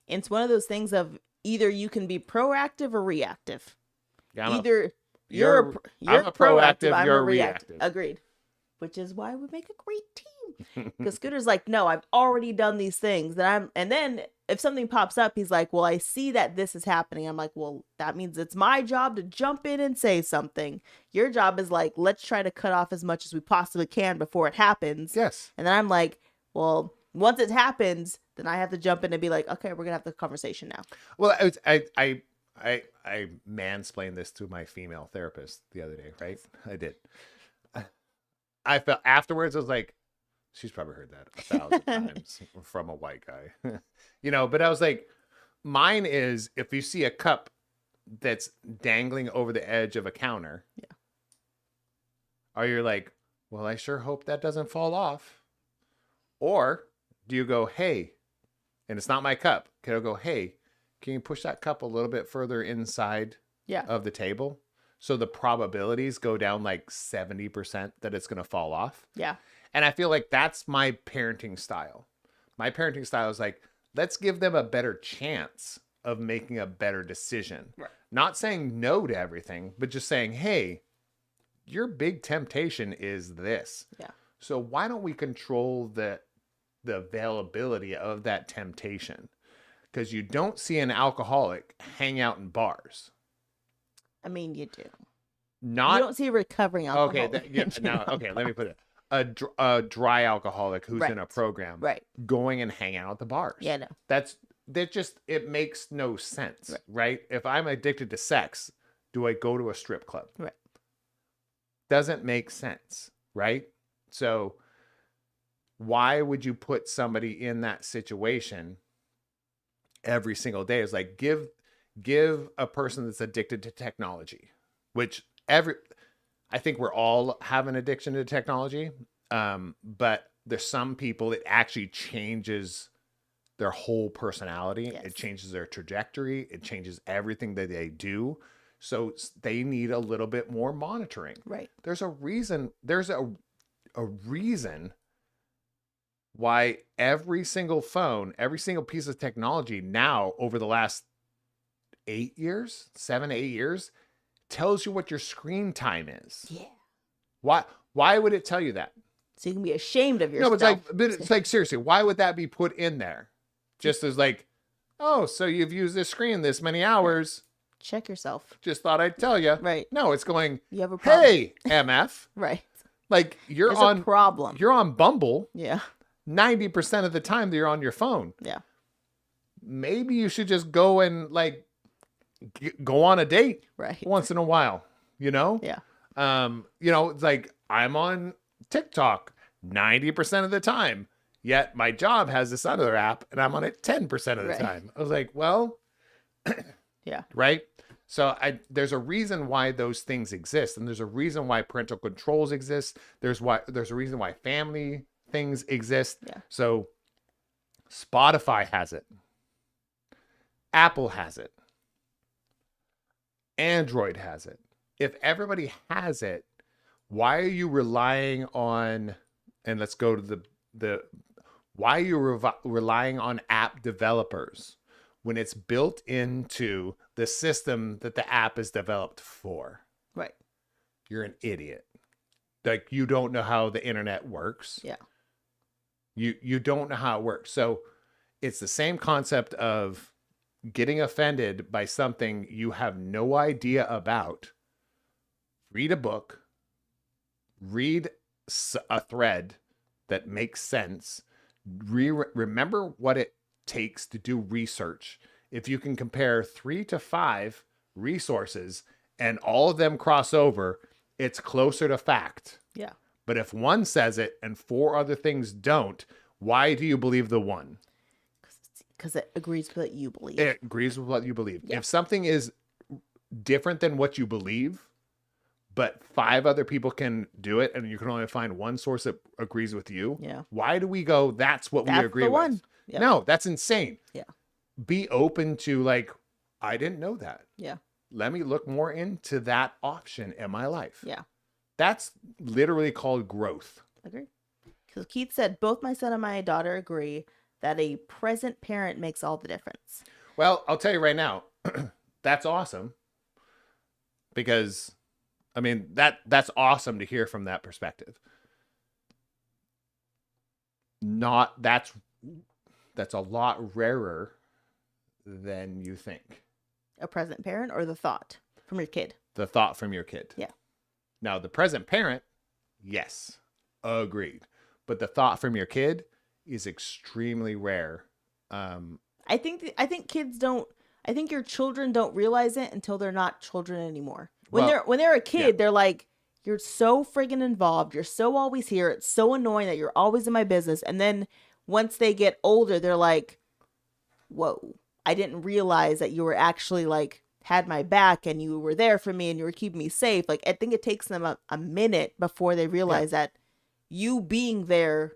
It's one of those things of either you can be proactive or reactive. Yeah, I'm a proactive, I'm you're a reactive. Agreed. Which is why we make a great team. Because Scooter's like, no, I've already done these things. And then if something pops up, he's like, well, I see that this is happening. I'm like, well, that means it's my job to jump in and say something. Your job is like, let's try to cut off as much as we possibly can before it happens. Yes. And then I'm like, well, once it happens, then I have to jump in and be like, okay, we're gonna have the conversation now. Well, I mansplained this to my female therapist the other day, right? I did. I felt afterwards, I was like, she's probably heard that 1,000 times from a white guy, you know, but I was like, mine is if you see a cup that's dangling over the edge of a counter, or you're like, well, I sure hope that doesn't fall off. Or do you go, hey, and it's not my cup. Can I go, hey, can you push that cup a little bit further inside of the table? So the probabilities go down like 70% that it's going to fall off. Yeah. And I feel like that's my parenting style. My parenting style is like, let's give them a better chance of making a better decision. Right. Not saying no to everything, but just saying, hey, your big temptation is this. Yeah. So why don't we control the availability of that temptation? Because you don't see an alcoholic hang out in bars. I mean, you do. You Not don't see a recovering alcoholic. Okay, let me put it. A dry alcoholic who's in a program, going and hang out at the bars. Yeah, no. That just, it makes no sense, right? If I'm addicted to sex, do I go to a strip club? Right. Doesn't make sense, right? So why would you put somebody in that situation every single day? Is like give a person that's addicted to technology, which I think we're all have an addiction to technology. But there's some people it actually changes their whole personality. Yes. It changes their trajectory. It changes everything that they do. So they need a little bit more monitoring. Right. There's a reason. There's a reason why every single phone, every single piece of technology now over the last 8 years, 7 to 8 years, tells you what your screen time is. Yeah. Why would it tell you that? So you can be ashamed of No, yourself. but it's like seriously, why would that be put in there? Just as like, oh, so you've used this screen this many hours. Check yourself. Just thought I'd tell you. Right. No, it's going, You have a problem. hey, MF. Right. Like There's a problem. You're on Bumble. Yeah. 90% of the time that you're on your phone. Yeah. Maybe you should just go and like go on a date Right. once in a while, you know? Yeah. It's like I'm on TikTok 90% of the time, yet my job has this other app and I'm on it 10% of the Right. time. I was like, well, Yeah. right? So there's a reason why those things exist, and there's a reason why parental controls exist. There's a reason why family things exist. Yeah. So Spotify has it. Apple has it. Android has it. If everybody has it, why are you relying on, and let's go to why are you relying on app developers when it's built into the system that the app is developed for? Right. You're an idiot. Like, you don't know how the internet works. Yeah. You don't know how it works. So it's the same concept of getting offended by something you have no idea about. Read a book, read a thread that makes sense. Remember what it takes to do research. If you can compare 3 to 5 resources and all of them cross over, it's closer to fact. Yeah. But if one says it and 4 other things don't, why do you believe the one? Because it agrees with what you believe. It agrees with what you believe. Yeah. If something is different than what you believe, but 5 other people can do it and you can only find one source that agrees with you, Yeah. why do we go, that's what we That's agree the with? one. Yep. No, that's insane. Yeah. Be open to like, I didn't know that. Yeah. Let me look more into that option in my life. Yeah. That's literally called growth. Agree. Because Keith said, both my son and my daughter agree that a present parent makes all the difference. Well, I'll tell you right now, that's awesome. Because, I mean, that's awesome to hear from that perspective. That's a lot rarer than you think. A present parent or the thought from your kid? The thought from your kid. Yeah. Now, the present parent, yes, agreed. But the thought from your kid is extremely rare. I think kids don't. I think your children don't realize it until they're not children anymore. When they're a kid, they're like, you're so friggin' involved. You're so always here. It's so annoying that you're always in my business. And then once they get older, they're like, whoa, I didn't realize that you were actually like had my back and you were there for me and you were keeping me safe. Like, I think it takes them a minute before they realize that you being there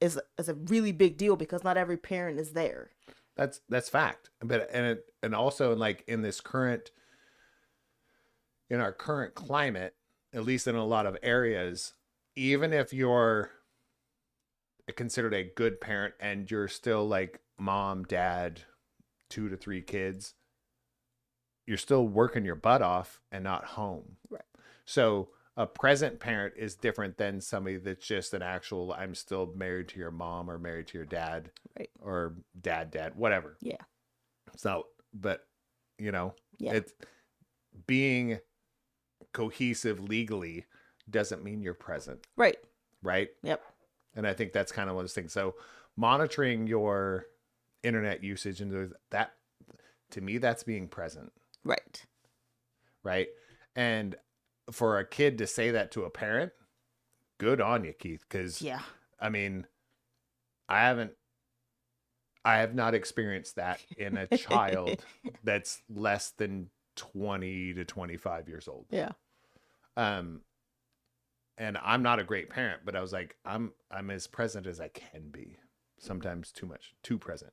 is a really big deal, because not every parent is there. That's fact. But and also like in our current climate, at least in a lot of areas, even if you're considered a good parent and you're still like mom, dad, 2 to 3 kids, you're still working your butt off and not home. Right. So a present parent is different than somebody that's just an actual, I'm still married to your mom or married to your dad, Right. or dad, whatever. Yeah. So, but Yeah. it's being cohesive legally doesn't mean you're present. Right. Right. Yep. And I think that's kind of one of those things. So monitoring your internet usage and that, to me, that's being present. Right. Right. And for a kid to say that to a parent, good on you, Keith. Because Yeah. I mean, I have not experienced that in a child that's less than 20 to 25 years old. Yeah. And I'm not a great parent, but I was like, I'm as present as I can be. Sometimes too present.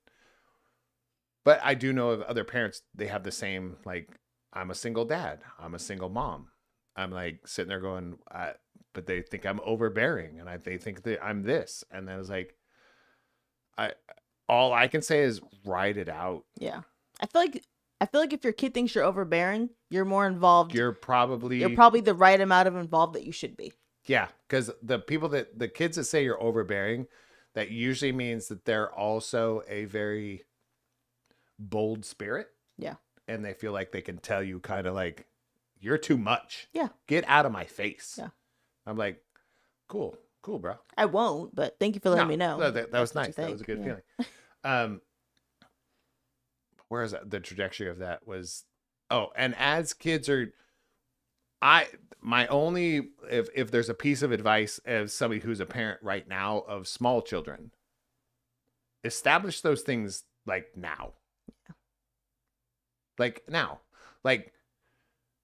But I do know of other parents, they have the same, like, I'm a single dad. I'm a single mom. I'm like sitting there going, but they think I'm overbearing, and they think that I'm this. And then I was like, all I can say is write it out. Yeah. I feel like if your kid thinks you're overbearing, you're more involved. You're probably the right amount of involved that you should be. Yeah, because the kids that say you're overbearing, that usually means that they're also a very bold spirit. Yeah. And they feel like they can tell you kind of like, you're too much. Yeah. Get out of my face. Yeah. I'm like, cool, bro. I won't, but thank you for letting me know. That was nice. That was a good feeling. Where is that? The trajectory of that was, and as kids are, if there's a piece of advice as somebody who's a parent right now of small children, establish those things like now. Yeah. Like now. Like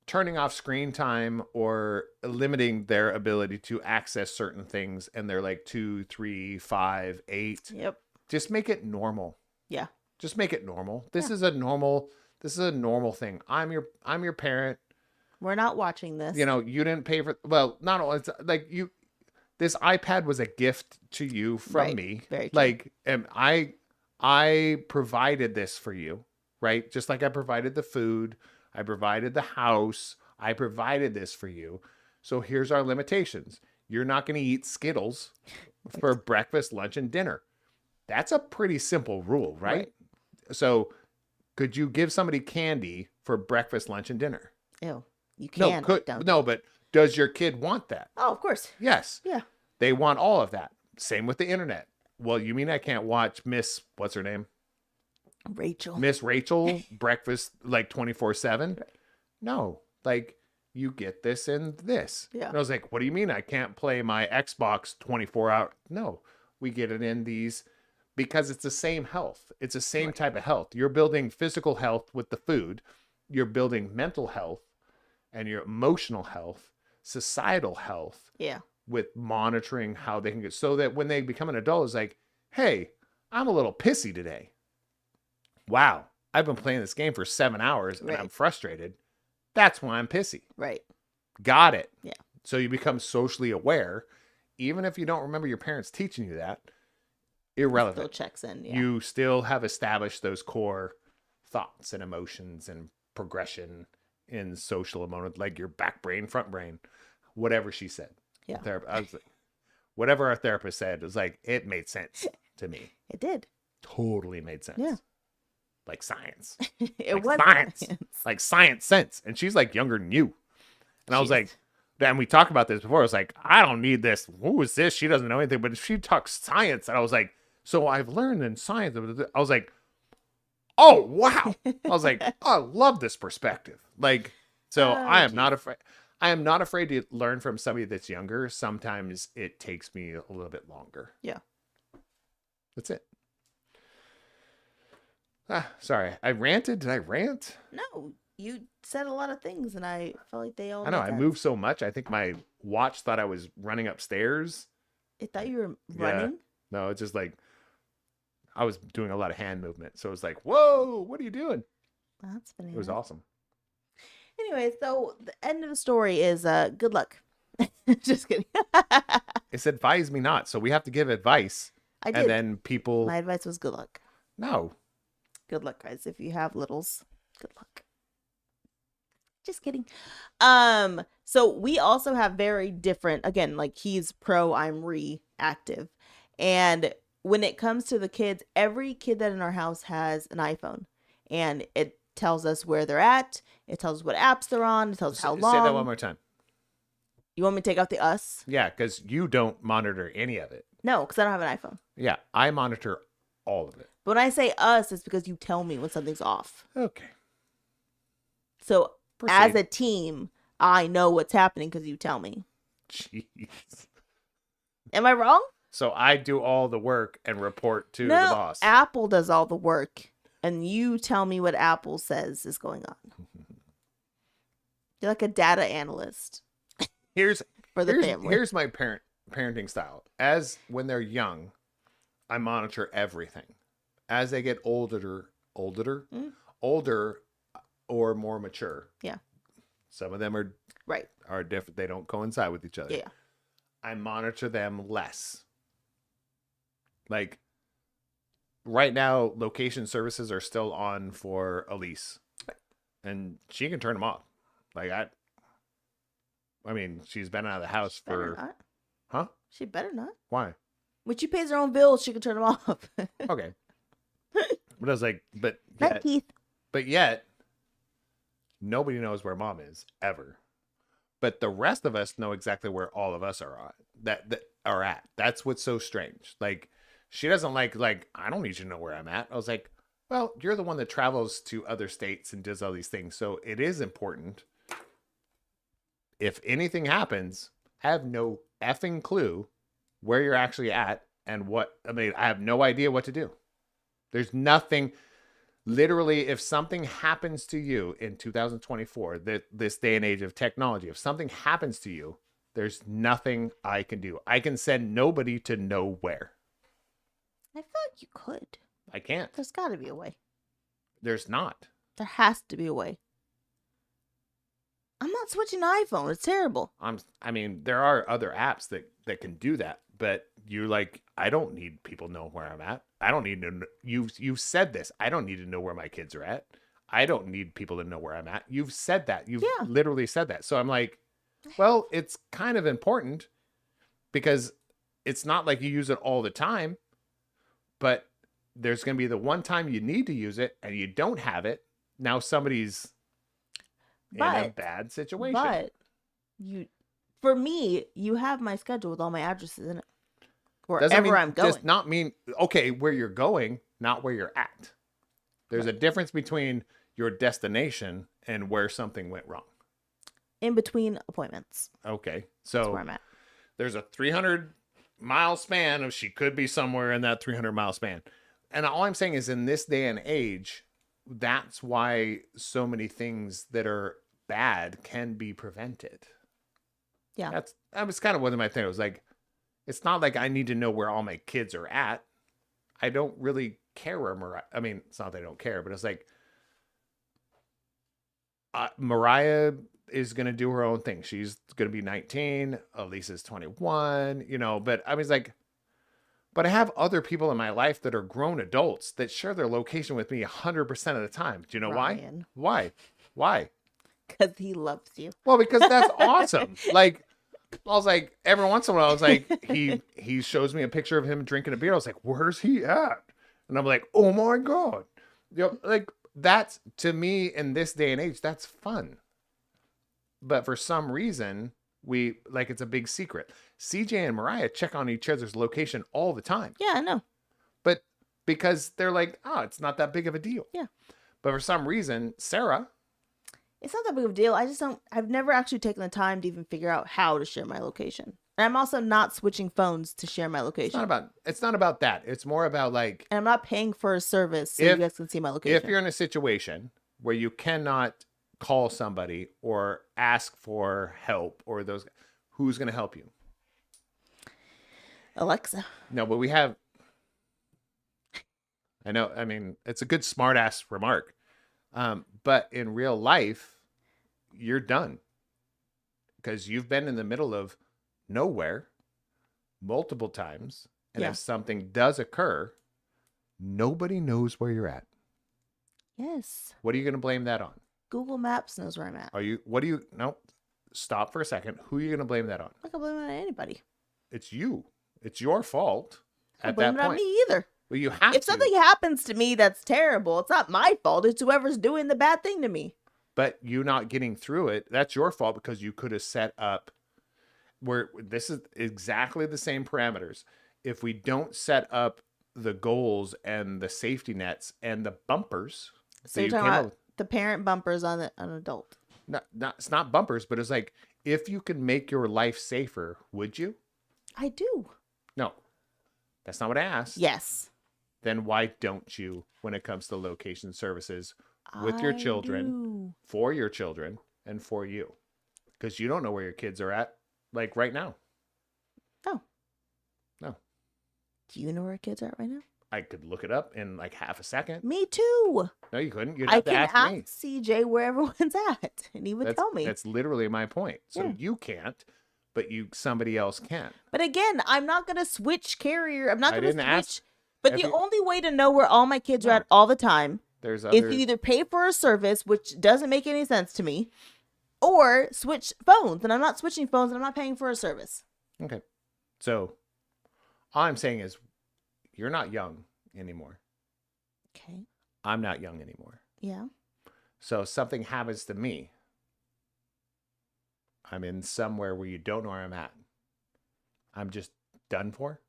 turning off screen time or limiting their ability to access certain things, and they're like 2, 3, 5, 8. Yep. Just make it normal. Yeah. Just make it normal. This is a normal thing. I'm your parent. We're not watching this. You didn't pay for, well, not all. It's like this iPad was a gift to you from me. Very true. Like, and I provided this for you, right? Just like I provided the food, I provided the house, I provided this for you. So here's our limitations. You're not going to eat Skittles for breakfast, lunch, and dinner. That's a pretty simple rule, right? So could you give somebody candy for breakfast, lunch, and dinner? Ew. You can. But does your kid want that? Oh, of course. Yes. Yeah. They want all of that. Same with the internet. Well, you mean I can't watch what's her name? Rachel. Miss Rachel breakfast like 24/7? Right. No. Like, you get this and this. Yeah. And I was like, what do you mean I can't play my Xbox 24 hours? No. We get it in these because it's the same health. It's the same type of health. You're building physical health with the food. You're building mental health and your emotional health, societal health. Yeah. With monitoring how they can get, so that when they become an adult, it's like, hey, I'm a little pissy today. Wow. I've been playing this game for 7 hours and I'm frustrated. That's why I'm pissy. Right. Got it. Yeah. So you become socially aware, even if you don't remember your parents teaching you that. Irrelevant. Still checks in. Yeah. You still have established those core thoughts and emotions and progression in social emotion, like your back brain, front brain, whatever she said. Yeah. I was like, whatever our therapist said, it was like, it made sense to me. It did. Totally made sense. Yeah. Like science. It was science. Like science sense. And she's like younger than you. And I was like, and we talked about this before. I was like, I don't need this. Who is this? She doesn't know anything. But if she talks science, and I was like, so I've learned in science. I was like, oh, wow. I was like, I love this perspective. Like, so I am not afraid. I am not afraid to learn from somebody that's younger. Sometimes it takes me a little bit longer. Yeah. That's it. Sorry. I ranted. Did I rant? No, you said a lot of things and I felt like they all. I know. I moved so much. I think my watch thought I was running upstairs. It thought you were running? Yeah. No, it's just like I was doing a lot of hand movement. So it was like, whoa, what are you doing? That's funny. It was awesome. Anyway, so the end of the story is good luck. Just kidding. It's advise me not. So we have to give advice. I did. And then people. My advice was good luck. No. Good luck, guys. If you have littles, good luck. Just kidding. So we also have very different, again, like he's pro, I'm reactive. And when it comes to the kids, every kid that in our house has an iPhone. And it tells us where they're at. It tells us what apps they're on. It tells us how long. Say that one more time. You want me to take out the us? Yeah, because you don't monitor any of it. No, because I don't have an iPhone. Yeah, I monitor all of it. But when I say us, it's because you tell me when something's off. Okay. So Proceed. as a team, I know what's happening because you tell me. Jeez. Am I wrong? So I do all the work and report to No, the boss. Apple does all the work, and you tell me what Apple says is going on. You're like a data analyst for the family. Here's my parenting style. As when they're young, I monitor everything. As they get older or more mature. Yeah. Some of them are different. They don't coincide with each other. Yeah. I monitor them less. Like right now, location services are still on for Elise, and she can turn them off. Like I mean, she's been out of the house for. Not. Huh? She better not. Why? When she pays her own bills, she can turn them off. Okay. But I was like, but Not Keith. But yet, nobody knows where mom is ever. But the rest of us know exactly where all of us are at. That are at. That's what's so strange. Like, she doesn't like I don't need you to know where I'm at. I was like, well, you're the one that travels to other states and does all these things, so it is important. If anything happens, I have no effing clue where you're actually at and what. I mean, I have no idea what to do. There's nothing. Literally, if something happens to you in 2024, this day and age of technology, if something happens to you, there's nothing I can do. I can send nobody to nowhere. I feel like you could. I can't. There's got to be a way. There's not. There has to be a way. I'm not switching to iPhone. It's terrible. I mean, there are other apps that can do that, but you're like, I don't need people to know where I'm at. I don't need to know. You've said this. I don't need to know where my kids are at. I don't need people to know where I'm at. You've said that. You've literally said that. So I'm like, well, it's kind of important because it's not like you use it all the time, but there's going to be the one time you need to use it and you don't have it. Now somebody's in a bad situation. But for me, you have my schedule with all my addresses in it. Wherever I'm going. Does not mean, okay, where you're going, not where you're at. There's a difference between your destination and where something went wrong. In between appointments. Okay. So that's where I'm at. There's a 300-mile span of she could be somewhere in that 300-mile span. And all I'm saying is in this day and age, that's why so many things that are bad can be prevented. Yeah. That was kind of one of my things. It was like, it's not like I need to know where all my kids are at. I don't really care where Mariah. I mean, it's not that I don't care, but it's like Mariah is going to do her own thing. She's going to be 19. Elise is 21, but I was like, but I have other people in my life that are grown adults that share their location with me 100% of the time. Do you know Ryan. why? Why? Because he loves you. Well, because that's awesome. Like, I was like, every once in a while, I was like, he shows me a picture of him drinking a beer. I was like, where's he at? And I'm like, oh my God. Like that's, to me in this day and age, that's fun. But for some reason, it's a big secret. CJ and Mariah check on each other's location all the time. Yeah, I know. But because they're like, it's not that big of a deal. Yeah. But for some reason, Sarah. It's not that big of a deal. I've never actually taken the time to even figure out how to share my location. And I'm also not switching phones to share my location. It's not about that. It's more about like. And I'm not paying for a service so you guys can see my location. If you're in a situation where you cannot call somebody or ask for help or who's going to help you? Alexa. No, but we have. I know. I mean, it's a good smart ass remark. But in real life, you're done because you've been in the middle of nowhere multiple times. And if something does occur, nobody knows where you're at. Yes. What are you going to blame that on? Google Maps knows where I'm at. No, stop for a second. Who are you going to blame that on? I'm not going to blame it on anybody. It's you. It's your fault at that point. Blame it on me either. Well, you have if something happens to me that's terrible, it's not my fault. It's whoever's doing the bad thing to me. But you not getting through it, that's your fault because you could have set up where this is exactly the same parameters. If we don't set up the goals and the safety nets and the bumpers. So you're talking about the parent bumpers on an adult. It's not bumpers, but it's like, if you could make your life safer, would you? I do. No, that's not what I asked. Yes. Then why don't you when it comes to location services with your children, for your children, and for you? Because you don't know where your kids are at, like right now. No. No. Do you know where kids are at right now? I could look it up in like half a second. Me too. No, you couldn't. You'd have to ask me. I can ask CJ where everyone's at, and he would tell me. That's literally my point. So you can't, but somebody else can. But again, I'm not gonna switch carrier. I'm not gonna switch. Ask, but the only way to know where all my kids are at all the time is you either pay for a service, which doesn't make any sense to me, or switch phones. And I'm not switching phones, and I'm not paying for a service. Okay. So all I'm saying is, you're not young anymore. Okay. I'm not young anymore. Yeah. So if something happens to me, I'm in somewhere where you don't know where I'm at. I'm just done for.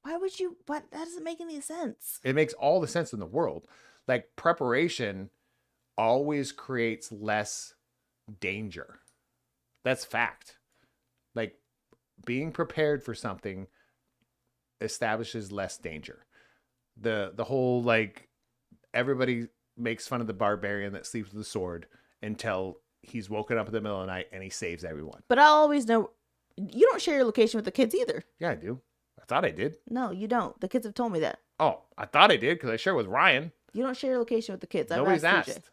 Why would you? What? That doesn't make any sense. It makes all the sense in the world. Like, preparation always creates less danger. That's fact. Like, being prepared for something establishes less danger. The whole, like, everybody makes fun of the barbarian that sleeps with a sword until he's woken up in the middle of the night and he saves everyone. But I'll always know. You don't share your location with the kids either. Yeah, I do. I thought I did. No, you don't. The kids have told me that. Oh, I thought I did because I share with Ryan. You don't share your location with the kids. Nobody's asked.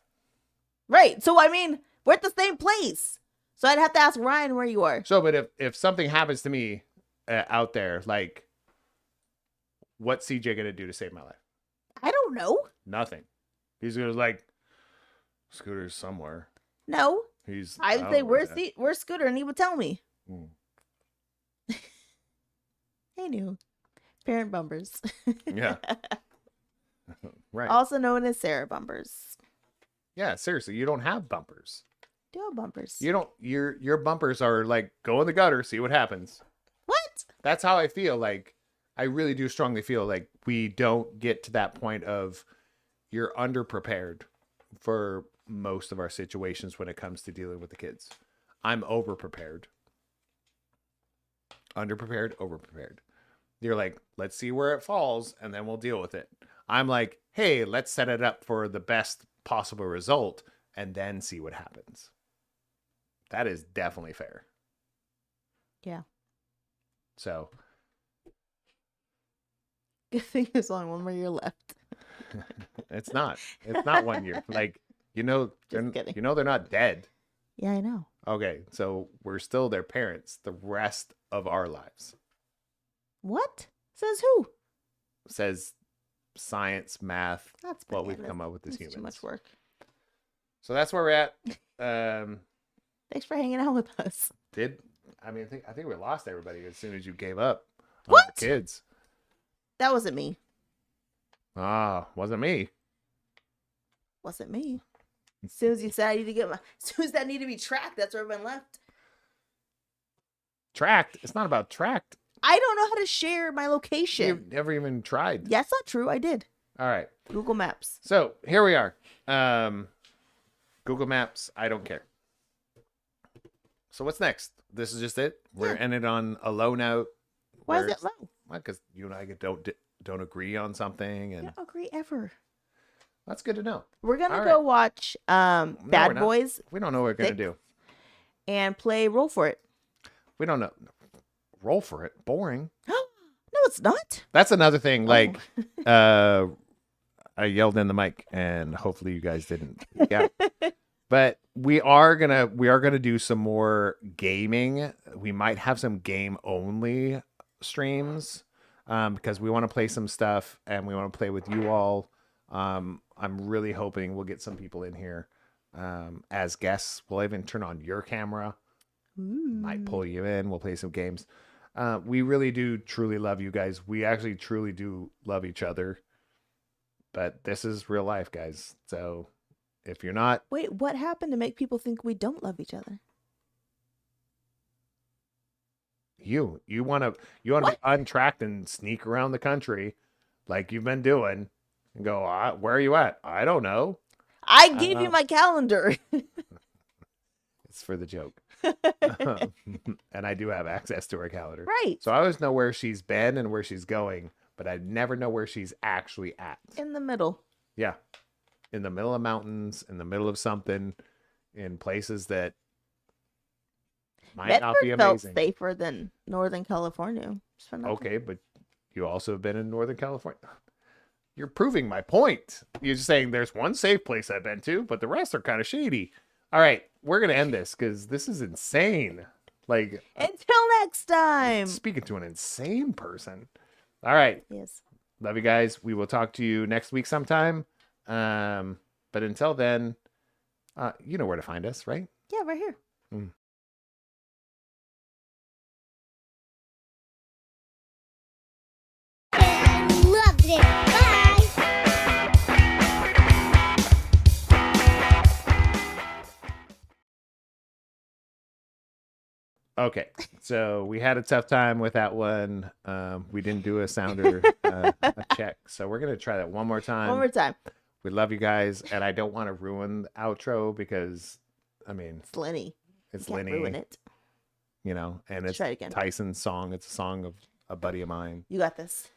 Right. So, I mean, we're at the same place. So I'd have to ask Ryan where you are. So, but if something happens to me out there, like, what's CJ going to do to save my life? I don't know. Nothing. He's going to, like, Scooter's somewhere. No. I would say, where's Scooter? And he would tell me. I knew. Parent bumpers. Yeah. Right. Also known as Sarah bumpers. Yeah, seriously, you don't have bumpers. Do have bumpers. You don't. Your bumpers are like, go in the gutter, see what happens. What? That's how I feel. Like, I really do strongly feel like we don't get to that point of you're underprepared for most of our situations when it comes to dealing with the kids. I'm overprepared. Underprepared, overprepared. You're like, let's see where it falls, and then we'll deal with it. I'm like, hey, let's set it up for the best possible result, and then see what happens. That is definitely fair. Yeah. So. Good thing there's only one more year left. It's not 1 year. Like, they're not dead. Yeah, I know. Okay, so we're still their parents the rest of our lives. What? Says who? Says science, math. That's what we've come up with as humans. Too much work. So that's where we're at. Thanks for hanging out with us. I think we lost everybody as soon as you gave up on What? the kids. That wasn't me. Wasn't me. Wasn't me. As soon as you said I need to as soon as that needed to be tracked, that's where everyone left. Tracked? It's not about tracked. I don't know how to share my location. You've never even tried. That's not true. I did. All right. Google Maps. So here we are. Google Maps. I don't care. So what's next? This is just it. We're ending on a low note. Why is it low? Because you and I don't agree on something, and I don't agree ever. That's good to know. We're gonna go watch Bad Boys. We don't know what we're gonna do. And play Roll for It. We don't know. Roll for It. Boring. No, it's not. That's another thing. Like, I yelled in the mic, and hopefully you guys didn't. Yeah. But we are gonna do some more gaming. We might have some game only streams because we want to play some stuff and we want to play with you all. I'm really hoping we'll get some people in here as guests. We'll even turn on your camera. Might pull you in. We'll play some games. We really do truly love you guys. We actually truly do love each other. But this is real life, guys. So if you're not... Wait, what happened to make people think we don't love each other? You want to be untracked and sneak around the country like you've been doing and go, where are you at? I don't know. I gave you my calendar. It's for the joke. And I do have access to her calendar. Right. So I always know where she's been and where she's going, but I never know where she's actually at. In the middle. Yeah. In the middle of mountains, in the middle of something, in places that might Bedford not be felt amazing. safer than Northern California. Okay, but you also have been in Northern California. You're proving my point. You're just saying there's one safe place I've been to, but the rest are kind of shady. All right, we're going to end this because this is insane. Like, until next time. Speaking to an insane person. All right. Yes. Love you guys. We will talk to you next week sometime. But until then, you know where to find us, right? Yeah, right here. Loved it. Bye. Okay, so we had a tough time with that one. We didn't do a sounder a check, so we're gonna try that one more time. One more time. We love you guys, and I don't want to ruin the outro because, I mean, It's Lenny. It's You can't Lenny. ruin it. You know, and Let's it's try it again. Tyson's song. It's a song of a buddy of mine. You got this.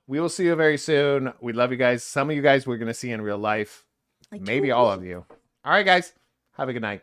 We will see you very soon. We love you guys. Some of you guys we're gonna see in real life. Like Maybe all of you. All right, guys. Have a good night.